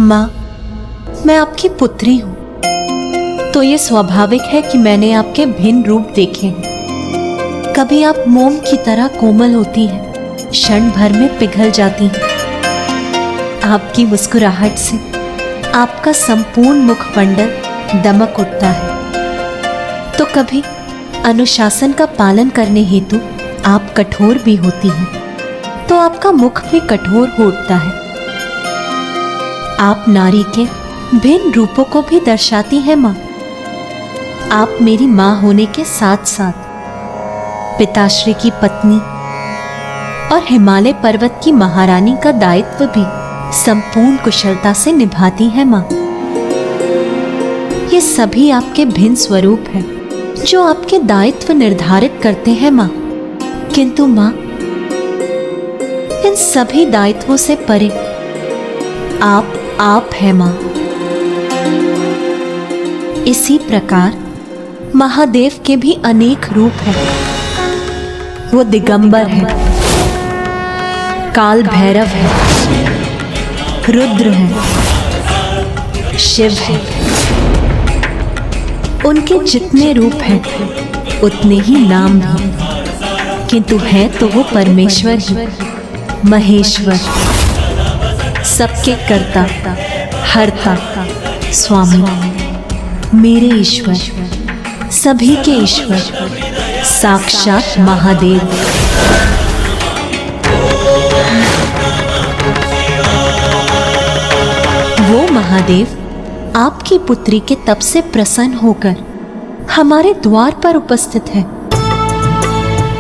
[SPEAKER 3] माँ, मैं आपकी पुत्री हूँ, तो ये स्वाभाविक है कि मैंने आपके भिन्न रूप देखे हैं। कभी आप मोम की तरह कोमल होती हैं, क्षण भर में पिघल जाती हैं। आपकी मुस्कुराहट से आपका संपूर्ण मुखमंडल दमक उठता है, तो कभी अनुशासन का पालन करने हेतु आप कठोर भी होती हैं, तो आपका मुख भी कठोर हो उठता है। आप नारी के भिन्न रूपों को भी दर्शाती हैं माँ। आप मेरी माँ होने के साथ साथ पिताश्री की पत्नी और हिमालय पर्वत की महारानी का दायित्व भी संपूर्ण कुशलता से निभाती हैं माँ। ये सभी आपके भिन्न स्वरूप हैं जो आपके दायित्व निर्धारित करते हैं माँ। किंतु माँ, इन सभी दायित्वों से परे आप है माँ। इसी प्रकार महादेव के भी अनेक रूप हैं। वो दिगंबर है, काल भैरव है, रुद्र है, शिव है। उनके जितने रूप हैं उतने ही नाम भी, किंतु है तो वो परमेश्वर ही, महेश्वर, सबके कर्ता, हरता, स्वामी, मेरे ईश्वर, सभी के ईश्वर, साक्षात महादेव। वो महादेव आपकी पुत्री के तप से प्रसन्न होकर हमारे द्वार पर उपस्थित है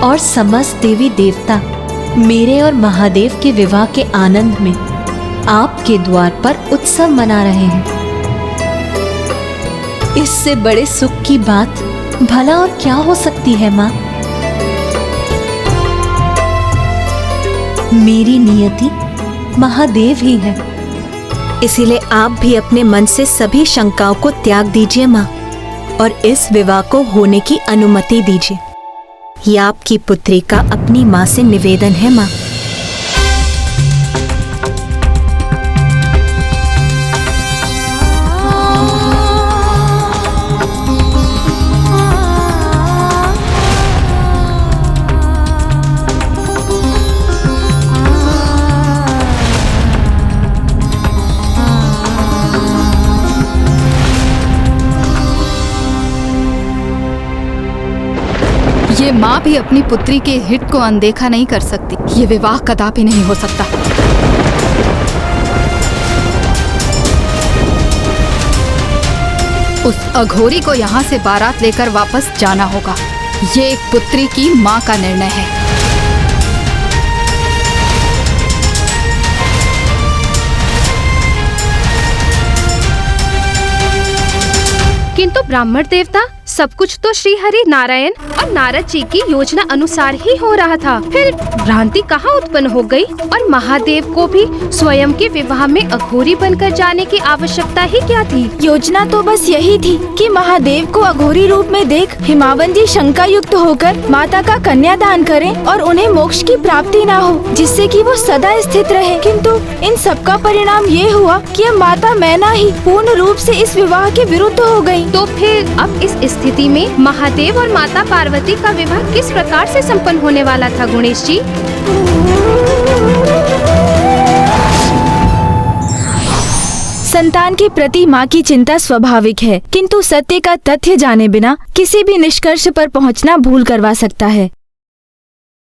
[SPEAKER 3] और समस्त देवी देवता मेरे और महादेव के विवाह के आनंद में आपके द्वार पर उत्सव मना रहे हैं। इससे बड़े सुख की बात भला और क्या हो सकती है माँ? मेरी नियति महादेव ही है।
[SPEAKER 4] इसीलिए आप भी अपने मन से सभी शंकाओं को त्याग दीजिए माँ, और इस विवाह को होने की अनुमति दीजिए। यह आपकी पुत्री का अपनी माँ से निवेदन है माँ।
[SPEAKER 5] ये माँ भी अपनी पुत्री के हित को अनदेखा नहीं कर सकती। ये विवाह कदापि नहीं हो सकता। उस अघोरी को यहाँ से बारात लेकर वापस जाना होगा। ये एक पुत्री की माँ का निर्णय है।
[SPEAKER 20] किंतु ब्राह्मण देवता, सब कुछ तो श्री हरि नारायण और नारद जी की योजना अनुसार ही हो रहा था। फिर भ्रांति कहाँ उत्पन्न हो गई? और महादेव को भी स्वयं के विवाह में अघोरी बनकर जाने की आवश्यकता ही क्या थी?
[SPEAKER 2] योजना तो बस यही थी कि महादेव को अघोरी रूप में देख हिमावन जी शंका युक्त होकर माता का कन्यादान करें और उन्हें मोक्ष की प्राप्ति ना हो, जिससे कि वो सदा स्थित रहे। किंतु इन सब का परिणाम ये हुआ कि अब माता मैना ही पूर्ण रूप से इस विवाह के विरुद्ध हो गयी।
[SPEAKER 20] तो फिर अब इस स्थिति में महादेव और माता पार्वती का विवाह किस प्रकार से संपन्न होने वाला था गणेश जी?
[SPEAKER 2] संतान के प्रति माँ की चिंता स्वाभाविक है, किंतु सत्य का तथ्य जाने बिना किसी भी निष्कर्ष पर पहुँचना भूल करवा सकता है।